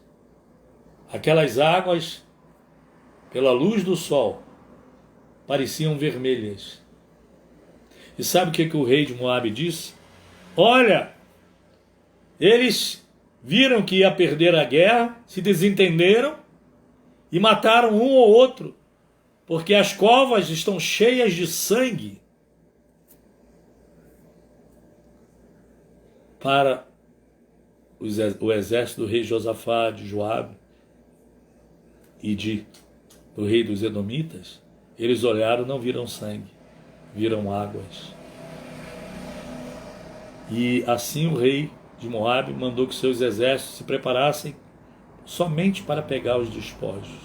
aquelas águas, pela luz do sol, pareciam vermelhas. E sabe o que o rei de Moabe disse? Olha, eles viram que ia perder a guerra, se desentenderam e mataram um ou outro, porque as covas estão cheias de sangue. Para o exército do rei Josafá, de Joabe e do rei dos Edomitas, eles olharam, não viram sangue, viram águas. E assim o rei de Moabe mandou que seus exércitos se preparassem somente para pegar os despojos.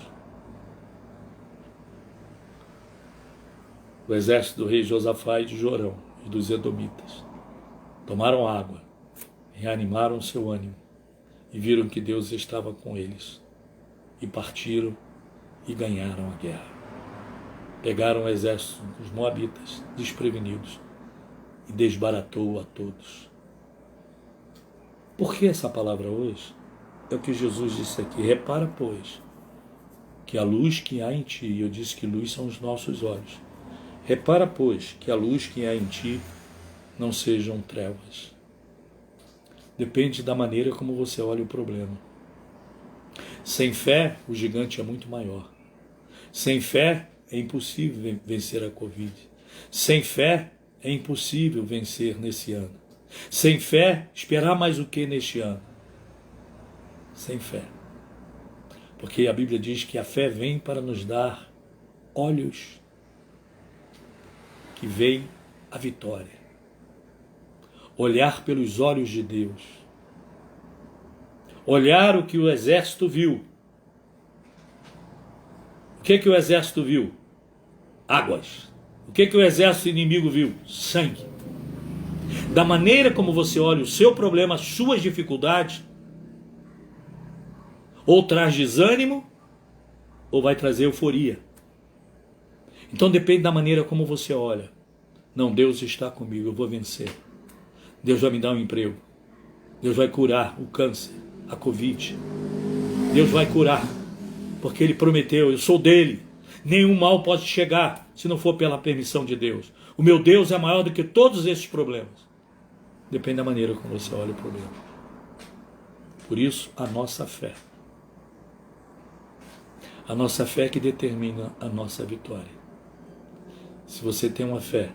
O exército do rei Josafá e de Jorão e dos Edomitas tomaram água, reanimaram seu ânimo e viram que Deus estava com eles e partiram e ganharam a guerra. Pegaram o exército dos moabitas desprevenidos e desbaratou a todos. Por que essa palavra hoje? É o que Jesus disse aqui. Repara, pois, que a luz que há em ti, e eu disse que luz são os nossos olhos. Repara, pois, que a luz que há em ti não sejam trevas. Depende da maneira como você olha o problema. Sem fé, o gigante é muito maior. Sem fé, é impossível vencer a Covid. Sem fé, é impossível vencer nesse ano. Sem fé, esperar mais o que neste ano? Sem fé. Porque a Bíblia diz que a fé vem para nos dar olhos que veem a vitória. Olhar pelos olhos de Deus. Olhar o que o exército viu. O que o exército viu? Águas. O que o exército inimigo viu? Sangue. Da maneira como você olha o seu problema, as suas dificuldades, ou traz desânimo, ou vai trazer euforia. Então depende da maneira como você olha. Não, Deus está comigo, eu vou vencer. Deus vai me dar um emprego. Deus vai curar o câncer, a Covid. Deus vai curar, porque Ele prometeu, eu sou dele. Nenhum mal pode chegar se não for pela permissão de Deus. O meu Deus é maior do que todos esses problemas. Depende da maneira como você olha o problema. Por isso, a nossa fé. A nossa fé que determina a nossa vitória. Se você tem uma fé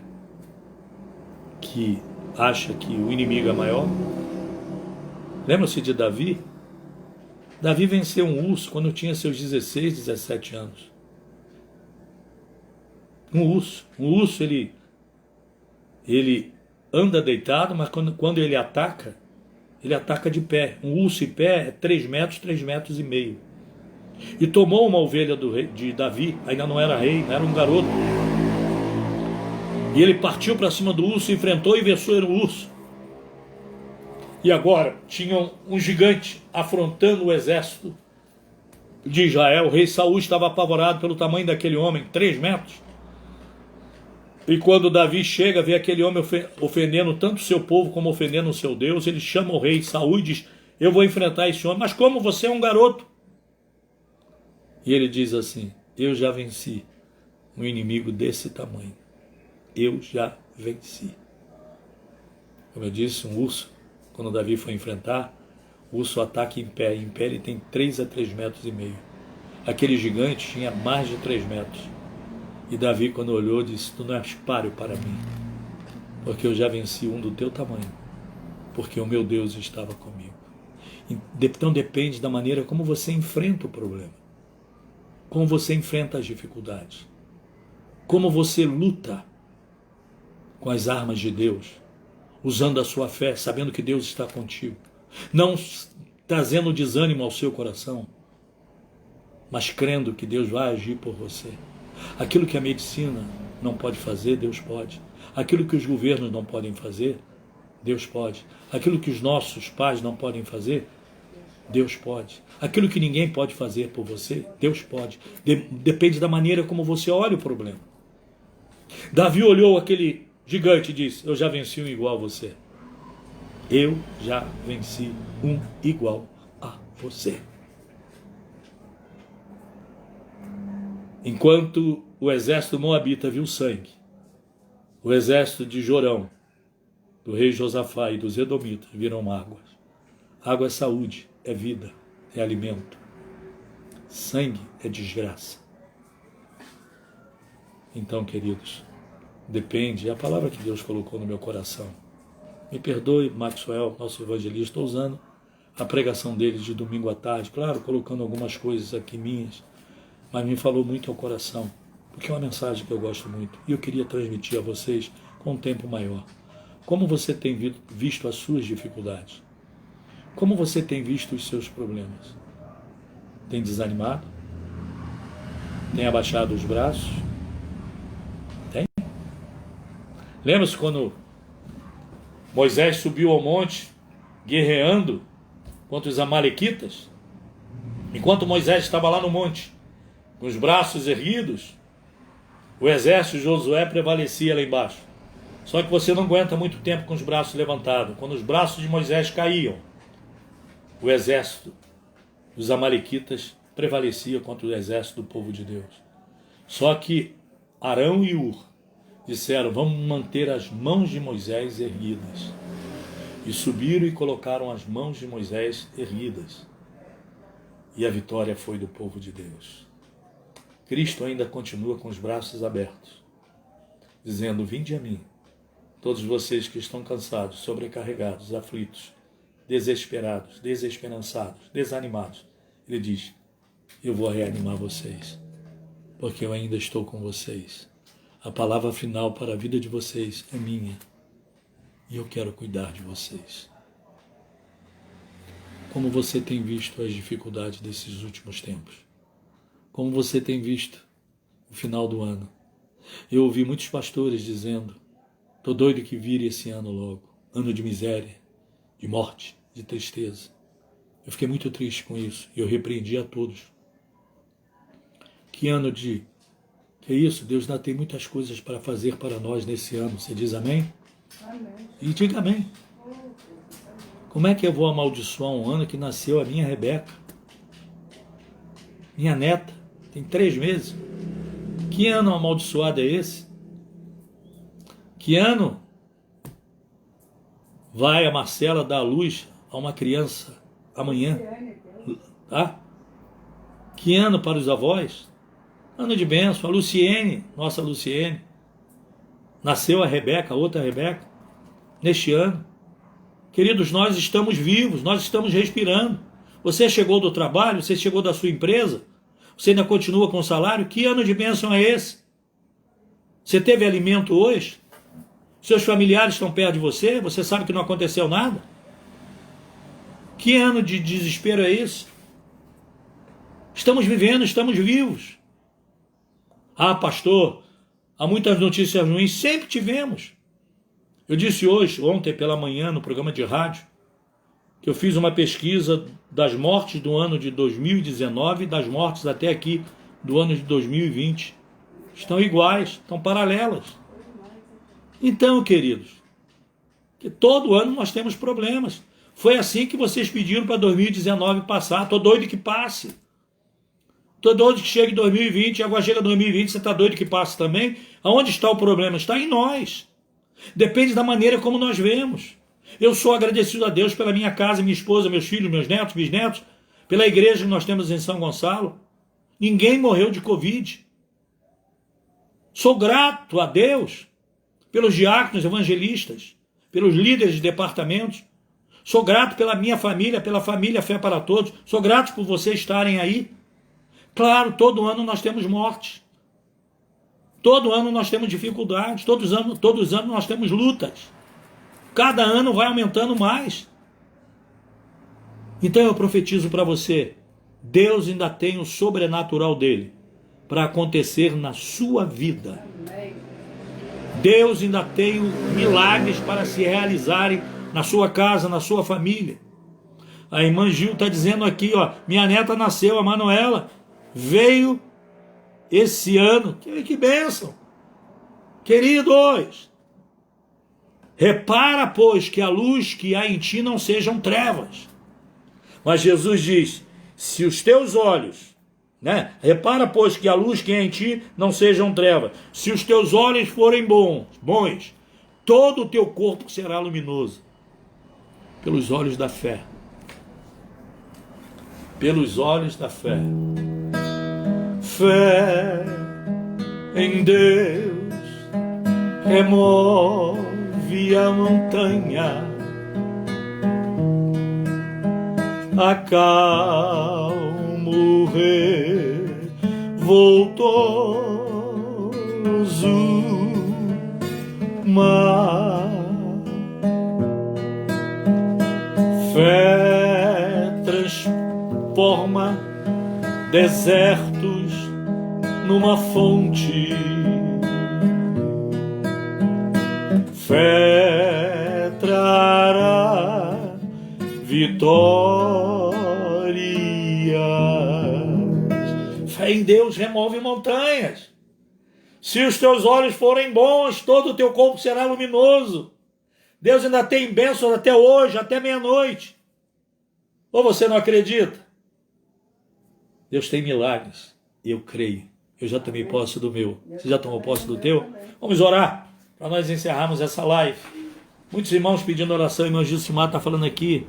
que acha que o inimigo é maior, lembra-se de Davi? Davi venceu um urso quando tinha seus 16, 17 anos. Um urso ele anda deitado, mas quando ele ataca de pé. Um urso em pé é 3 metros, 3 metros e meio. E tomou uma ovelha de Davi, ainda não era rei, era um garoto. E ele partiu para cima do urso, enfrentou e venceu o urso. E agora tinha um gigante afrontando o exército de Israel. O rei Saul estava apavorado pelo tamanho daquele homem, 3 metros. E quando Davi chega, vê aquele homem ofendendo tanto o seu povo como ofendendo o seu Deus, ele chama o rei Saul e diz: eu vou enfrentar esse homem, mas como você é um garoto? E ele diz assim: eu já venci um inimigo desse tamanho. Eu já venci. Como eu disse, um urso, quando Davi foi enfrentar, o urso ataca em pé. Em pé ele tem 3 a 3 metros e meio. Aquele gigante tinha mais de 3 metros. E Davi, quando olhou, disse: tu não és páreo para mim, porque eu já venci um do teu tamanho, porque o meu Deus estava comigo. Então depende da maneira como você enfrenta o problema, como você enfrenta as dificuldades, como você luta com as armas de Deus, usando a sua fé, sabendo que Deus está contigo, não trazendo desânimo ao seu coração, mas crendo que Deus vai agir por você. Aquilo que a medicina não pode fazer, Deus pode. Aquilo que os governos não podem fazer, Deus pode. Aquilo que os nossos pais não podem fazer, Deus pode. Aquilo que ninguém pode fazer por você, Deus pode. Depende da maneira como você olha o problema. Davi olhou aquele gigante e disse: eu já venci um igual a você. Eu já venci um igual a você. Enquanto o exército moabita viu sangue, o exército de Jorão, do rei Josafá e dos edomitas viram águas. Água é saúde, é vida, é alimento. Sangue é desgraça. Então, queridos, depende, é a palavra que Deus colocou no meu coração. Me perdoe, Maxwell, nosso evangelista, estou usando a pregação dele de domingo à tarde, claro, colocando algumas coisas aqui minhas, mas me falou muito ao coração, porque é uma mensagem que eu gosto muito, e eu queria transmitir a vocês com um tempo maior. Como você tem visto as suas dificuldades? Como você tem visto os seus problemas? Tem desanimado? Tem abaixado os braços? Tem? Lembra-se quando Moisés subiu ao monte, guerreando contra os amalequitas? Enquanto Moisés estava lá no monte, com os braços erguidos, o exército de Josué prevalecia lá embaixo. Só que você não aguenta muito tempo com os braços levantados. Quando os braços de Moisés caíam, o exército dos amalequitas prevalecia contra o exército do povo de Deus. Só que Arão e Ur disseram: vamos manter as mãos de Moisés erguidas. E subiram e colocaram as mãos de Moisés erguidas. E a vitória foi do povo de Deus. Cristo ainda continua com os braços abertos, dizendo: vinde a mim, todos vocês que estão cansados, sobrecarregados, aflitos, desesperados, desesperançados, desanimados. Ele diz: eu vou reanimar vocês, porque eu ainda estou com vocês. A palavra final para a vida de vocês é minha, e eu quero cuidar de vocês. Como você tem visto as dificuldades desses últimos tempos? Como você tem visto o final do ano? Eu ouvi muitos pastores dizendo: estou doido que vire esse ano logo. Ano de miséria, de morte, de tristeza. Eu fiquei muito triste com isso e eu repreendi a todos. Que ano de... Que isso? Deus ainda tem muitas coisas para fazer para nós nesse ano. Você diz amém? Amém. E diga amém. Como é que eu vou amaldiçoar um ano que nasceu a minha Rebeca? Minha neta. Tem 3 meses. Que ano amaldiçoado é esse? Que ano vai a Marcela dar à luz a uma criança amanhã? Tá? Que ano para os avós? Ano de bênção. A Luciene, nossa Luciene, nasceu a Rebeca, outra Rebeca, neste ano. Queridos, nós estamos vivos, nós estamos respirando. Você chegou do trabalho, você chegou da sua empresa, você ainda continua com salário? Que ano de bênção é esse? Você teve alimento hoje? Seus familiares estão perto de você? Você sabe que não aconteceu nada? Que ano de desespero é esse? Estamos vivendo, estamos vivos. Ah, pastor, há muitas notícias ruins. Sempre tivemos. Eu disse ontem pela manhã, no programa de rádio, que eu fiz uma pesquisa das mortes do ano de 2019 e das mortes até aqui do ano de 2020. Estão iguais, estão paralelas. Então, queridos, que todo ano nós temos problemas. Foi assim que vocês pediram para 2019 passar. Estou doido que passe. Estou doido que chegue 2020, agora chega 2020, você está doido que passe também? Aonde está o problema? Está em nós. Depende da maneira como nós vemos. Eu sou agradecido a Deus pela minha casa, minha esposa, meus filhos, meus netos, bisnetos, pela igreja que nós temos em São Gonçalo. Ninguém morreu de Covid. Sou grato a Deus pelos diáconos evangelistas, pelos líderes de departamentos. Sou grato pela minha família, pela família Fé para Todos. Sou grato por vocês estarem aí. Claro, todo ano nós temos mortes. Todo ano nós temos dificuldades, todos os anos nós temos lutas. Cada ano vai aumentando mais. Então eu profetizo para você, Deus ainda tem o sobrenatural dele para acontecer na sua vida. Deus ainda tem milagres para se realizarem na sua casa, na sua família. A irmã Gil está dizendo aqui, ó, minha neta nasceu, a Manuela, veio esse ano. Que bênção! Queridos, repara, pois, que a luz que há em ti não sejam trevas. Mas Jesus diz, se os teus olhos, né? Repara, pois, que a luz que há em ti não sejam trevas. Se os teus olhos forem bons, todo o teu corpo será luminoso. Pelos olhos da fé. Pelos olhos da fé. Fé em Deus remove a montanha, acalma o revoltoso mar. Fé transforma desertos numa fonte. Fé trará vitórias. Fé em Deus remove montanhas. Se os teus olhos forem bons, todo o teu corpo será luminoso. Deus ainda tem bênçãos até hoje, até meia-noite. Ou você não acredita? Deus tem milagres. Eu creio. Eu já tomei posse do meu. Você já tomou posse do teu? Vamos orar para nós encerrarmos essa live. Muitos irmãos pedindo oração. O irmão Gilcimar está falando aqui.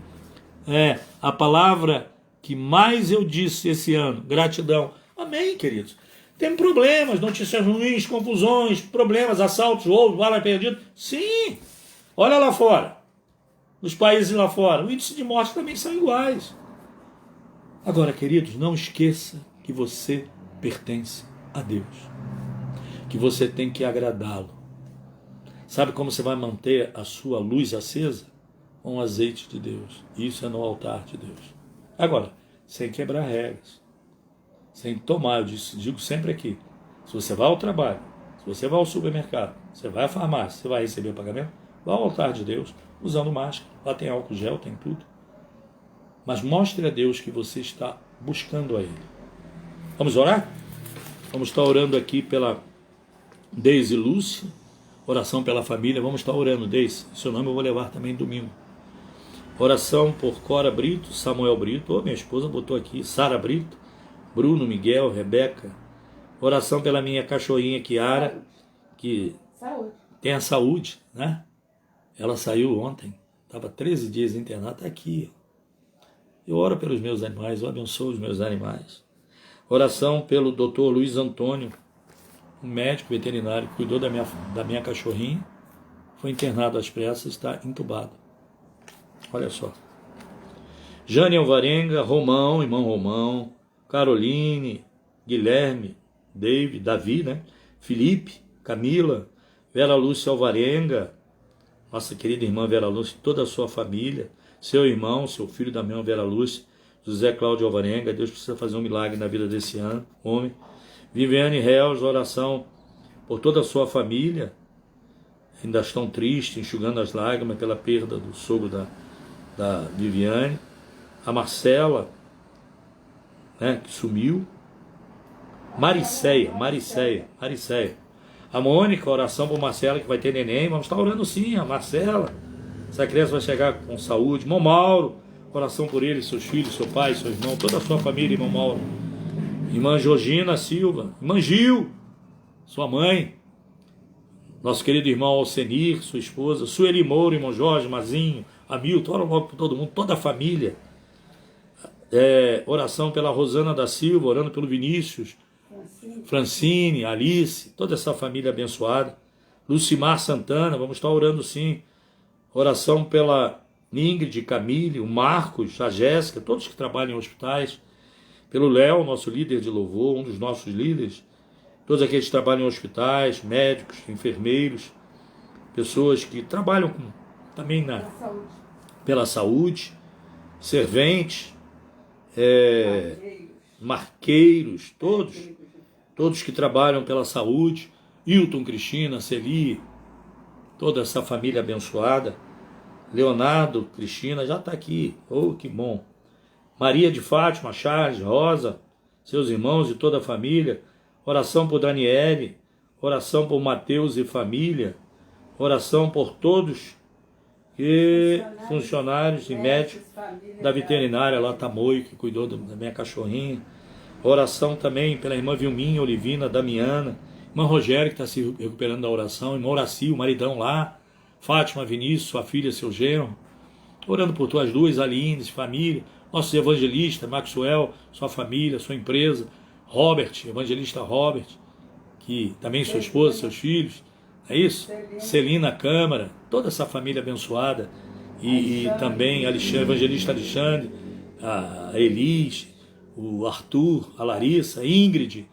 A palavra que mais eu disse esse ano. Gratidão. Amém, queridos. Tem problemas, notícias ruins, confusões, problemas, assaltos, roubos, bala perdida. Sim. Olha lá fora. Nos países lá fora. O índice de morte também são iguais. Agora, queridos, não esqueça que você pertence a Deus. Que você tem que agradá-lo. Sabe como você vai manter a sua luz acesa? Com o azeite de Deus. Isso é no altar de Deus. Agora, sem quebrar regras. Sem tomar, eu digo sempre aqui. Se você vai ao trabalho, se você vai ao supermercado, você vai à farmácia, você vai receber o pagamento, vá ao altar de Deus, usando máscara. Lá tem álcool gel, tem tudo. Mas mostre a Deus que você está buscando a Ele. Vamos orar? Vamos estar orando aqui pela Deise Lúcia, oração pela família. Vamos estar orando, Deise. Seu nome eu vou levar também domingo. Oração por Cora Brito, Samuel Brito, minha esposa botou aqui, Sara Brito, Bruno, Miguel, Rebeca. Oração pela minha cachorrinha Kiara, que tem a saúde, né? Ela saiu ontem, estava 13 dias internada, está aqui. Eu oro pelos meus animais, eu abençoo os meus animais. Oração pelo Dr. Luiz Antônio, um médico veterinário que cuidou da minha cachorrinha, foi internado às pressas, está entubado. Olha só. Jane Alvarenga, Romão, irmão Romão, Caroline, Guilherme, Davi, né? Felipe, Camila, Vera Lúcia Alvarenga, nossa querida irmã Vera Lúcia, toda a sua família, seu irmão, seu filho da minha Vera Lúcia, José Cláudio Alvarenga. Deus precisa fazer um milagre na vida desse homem. Viviane Reus, oração por toda a sua família, ainda estão tristes, enxugando as lágrimas pela perda do sogro da Viviane. A Marcela, né, que sumiu. Mariceia. A Mônica, oração por Marcela, que vai ter neném. Vamos estar orando sim, a Marcela. Essa criança vai chegar com saúde. Irmão Mauro, oração por ele, seus filhos, seu pai, seu irmão, toda a sua família, irmão Mauro. Irmã Georgina Silva, irmã Gil, sua mãe. Nosso querido irmão Alcenir, sua esposa. Sueli Moura, irmão Jorge, Mazinho, Hamilton, ora logo por todo mundo, toda a família. Oração pela Rosana da Silva, orando pelo Vinícius, Francine, Alice, toda essa família abençoada. Lucimar Santana, vamos estar orando sim. Oração pela Ingrid, Camille, o Marcos, a Jéssica, todos que trabalham em hospitais. Pelo Léo, nosso líder de louvor, um dos nossos líderes. todos aqueles que trabalham em hospitais, médicos, enfermeiros, pessoas que trabalham também pela saúde, serventes, marqueiros, todos que trabalham pela saúde, Hilton, Cristina, Celi, toda essa família abençoada, Leonardo, Cristina, já está aqui, oh que bom, Maria de Fátima, Charles, Rosa, seus irmãos e toda a família, oração por Daniele, oração por Mateus e família, oração por todos e funcionários e médicos da veterinária lá, Tamoio, que cuidou da minha cachorrinha, oração também pela irmã Vilminha, Olivina, Damiana, irmã Rogéria, que está se recuperando da oração, irmã Horaci, o maridão lá, Fátima, Vinícius, sua filha, seu genro, orando por tuas duas, Aline, família, nossos evangelistas, Maxwell, sua família, sua empresa, Robert, evangelista Robert, que também sua esposa, seus filhos, é isso? Celina Câmara, toda essa família abençoada, e também Alexandre, evangelista Alexandre, a Elis, o Arthur, a Larissa, a Ingrid,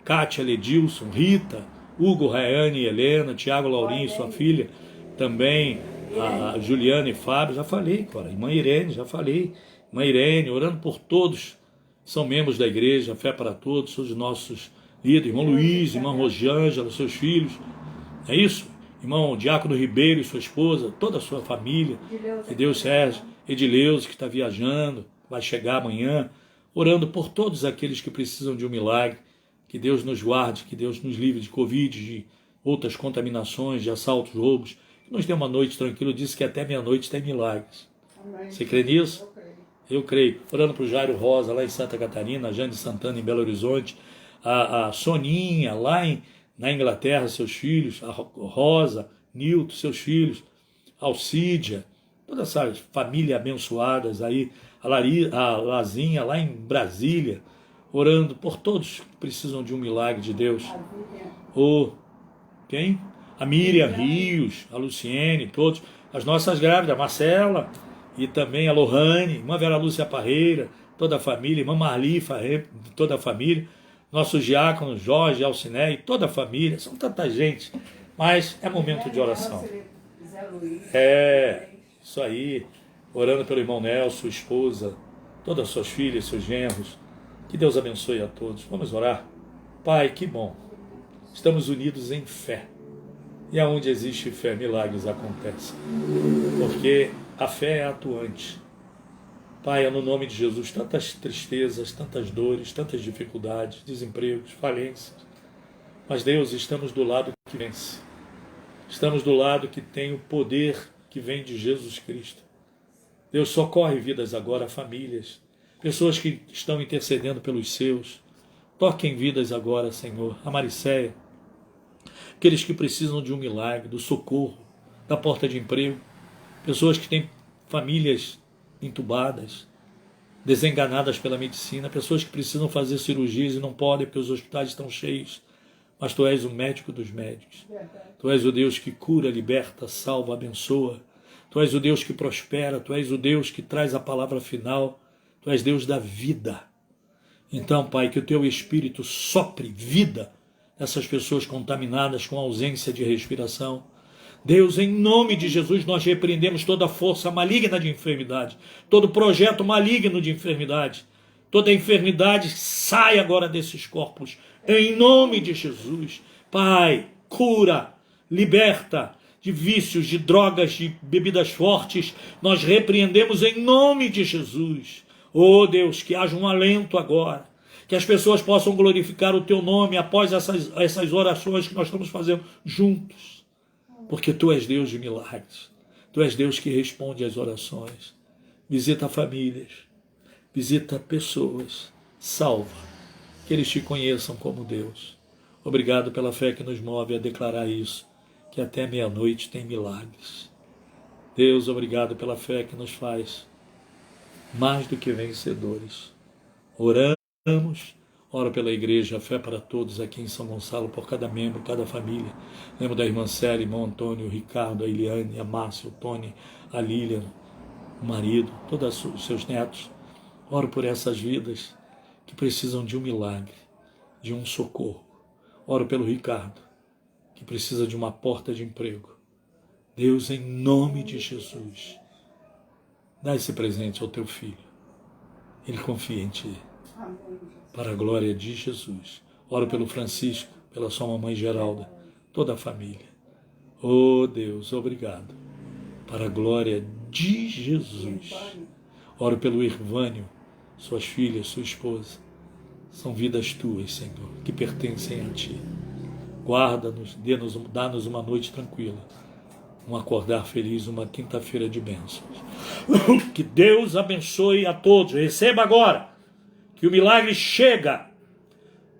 Kátia, Ledilson, Rita, Hugo, Rayane e Helena, Tiago, Laurinho e sua filha, também a Juliana e Fábio, já falei, cara, irmã Irene, já falei, irmã Irene, orando por todos, são membros da igreja, Fé para Todos, são os nossos líderes, irmão Luiz, irmã Rosângela, seus filhos, é isso? Irmão Diácono Ribeiro e sua esposa, toda a sua família, que Deus Sérgio, Edileuze, que está viajando, vai chegar amanhã, orando por todos aqueles que precisam de um milagre, que Deus nos guarde, que Deus nos livre de Covid, de outras contaminações, de assaltos, roubos, que nos dê uma noite tranquila. Eu disse que até meia-noite tem milagres. Amém. Você crê nisso? Eu creio. Orando para o Jairo Rosa, lá em Santa Catarina, a Jane Santana, em Belo Horizonte, a Soninha, lá na Inglaterra, seus filhos, a Rosa, Nilton, seus filhos, Alcídia, toda essa família abençoadas aí, a Lazinha, lá em Brasília, orando por todos que precisam de um milagre de Deus. Quem? A Miriam Rios, a Luciene, todos, as nossas grávidas, a Marcela, e também a Lohane, irmã Vera Lúcia Parreira, toda a família, irmã Marli, toda a família, nossos diáconos, Jorge, Alciné, e toda a família, são tanta gente, mas é momento de oração. Isso aí, orando pelo irmão Nelson, sua esposa, todas as suas filhas, seus genros, que Deus abençoe a todos. Vamos orar? Pai, que bom, estamos unidos em fé, e aonde existe fé, milagres acontecem, porque a fé é atuante. Pai, no nome de Jesus, tantas tristezas, tantas dores, tantas dificuldades, desempregos, falências, mas Deus, estamos do lado que vence, estamos do lado que tem o poder que vem de Jesus Cristo. Deus, socorre vidas agora, famílias, pessoas que estão intercedendo pelos seus, toquem vidas agora, Senhor, a Maricéia, aqueles que precisam de um milagre, do socorro, da porta de emprego, pessoas que têm famílias entubadas, desenganadas pela medicina, pessoas que precisam fazer cirurgias e não podem porque os hospitais estão cheios, mas Tu és o médico dos médicos, Tu és o Deus que cura, liberta, salva, abençoa, Tu és o Deus que prospera, Tu és o Deus que traz a palavra final, Tu és Deus da vida. Então, Pai, que o Teu Espírito sopre vida nessas pessoas contaminadas com ausência de respiração. Deus, em nome de Jesus, nós repreendemos toda força maligna de enfermidade, todo projeto maligno de enfermidade, toda enfermidade sai agora desses corpos, em nome de Jesus. Pai, cura, liberta de vícios, de drogas, de bebidas fortes, nós repreendemos em nome de Jesus. Oh Deus, que haja um alento agora, que as pessoas possam glorificar o Teu nome após essas orações que nós estamos fazendo juntos. Porque Tu és Deus de milagres, Tu és Deus que responde às orações. Visita famílias, visita pessoas, salva, que eles Te conheçam como Deus. Obrigado pela fé que nos move a declarar isso, que até meia-noite tem milagres. Deus, obrigado pela fé que nos faz mais do que vencedores. Oramos. Oro pela igreja, Fé para Todos aqui em São Gonçalo, por cada membro, cada família. Lembro da irmã Célia, irmão Antônio, o Ricardo, a Eliane, a Márcia, o Tony, a Lília, o marido, todos os seus netos. Oro por essas vidas que precisam de um milagre, de um socorro. Oro pelo Ricardo, que precisa de uma porta de emprego. Deus, em nome de Jesus, dá esse presente ao teu filho. Ele confia em ti. Para a glória de Jesus. Oro pelo Francisco, pela sua mamãe Geralda, toda a família. Oh Deus, obrigado. Para a glória de Jesus. Oro pelo Irvânio, suas filhas, sua esposa. São vidas tuas, Senhor, que pertencem a ti. Guarda-nos, dá-nos uma noite tranquila. Um acordar feliz, uma quinta-feira de bênçãos. Que Deus abençoe a todos. Receba agora que o milagre chega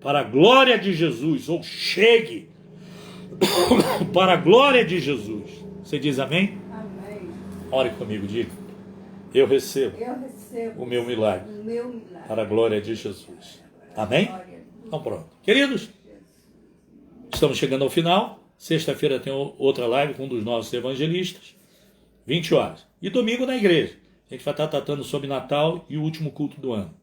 para a glória de Jesus, ou chegue para a glória de Jesus. Você diz amém? Amém. Ore comigo, diga. Eu recebo o meu milagre para a glória de Jesus. Amém? Então pronto. Queridos, estamos chegando ao final. Sexta-feira tem outra live com um dos nossos evangelistas, 20 horas. E domingo na igreja. A gente vai estar tratando sobre Natal e o último culto do ano.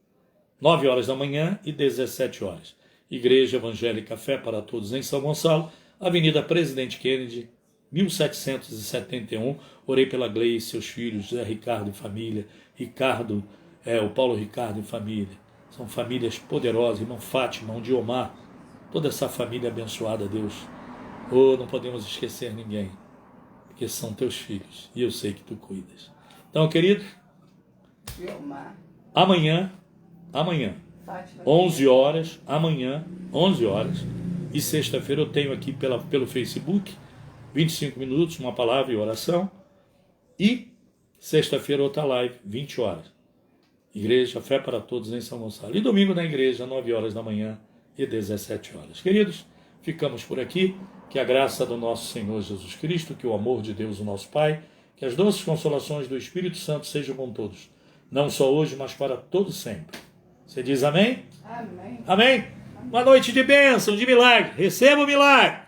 9 horas da manhã e 17 horas. Igreja Evangélica Fé para Todos em São Gonçalo, Avenida Presidente Kennedy, 1771. Orei pela Gleice, seus filhos, José Ricardo e família, o Paulo Ricardo e família. São famílias poderosas, irmão Fátima, irmão Diomar, toda essa família abençoada, Deus. Oh, não podemos esquecer ninguém, porque são teus filhos, e eu sei que tu cuidas. Então, querido, amanhã, 11 horas, amanhã, 11 horas, e sexta-feira eu tenho aqui pelo Facebook, 25 minutos, uma palavra e oração, e sexta-feira outra live, 20 horas. Igreja Fé para Todos em São Gonçalo. E domingo na igreja, 9 horas da manhã e 17 horas. Queridos, ficamos por aqui. Que a graça do nosso Senhor Jesus Cristo, que o amor de Deus, o nosso Pai, que as doces consolações do Espírito Santo sejam com todos. Não só hoje, mas para todos sempre. Você diz amém? Amém. Amém? Uma noite de bênção, de milagre. Receba o milagre.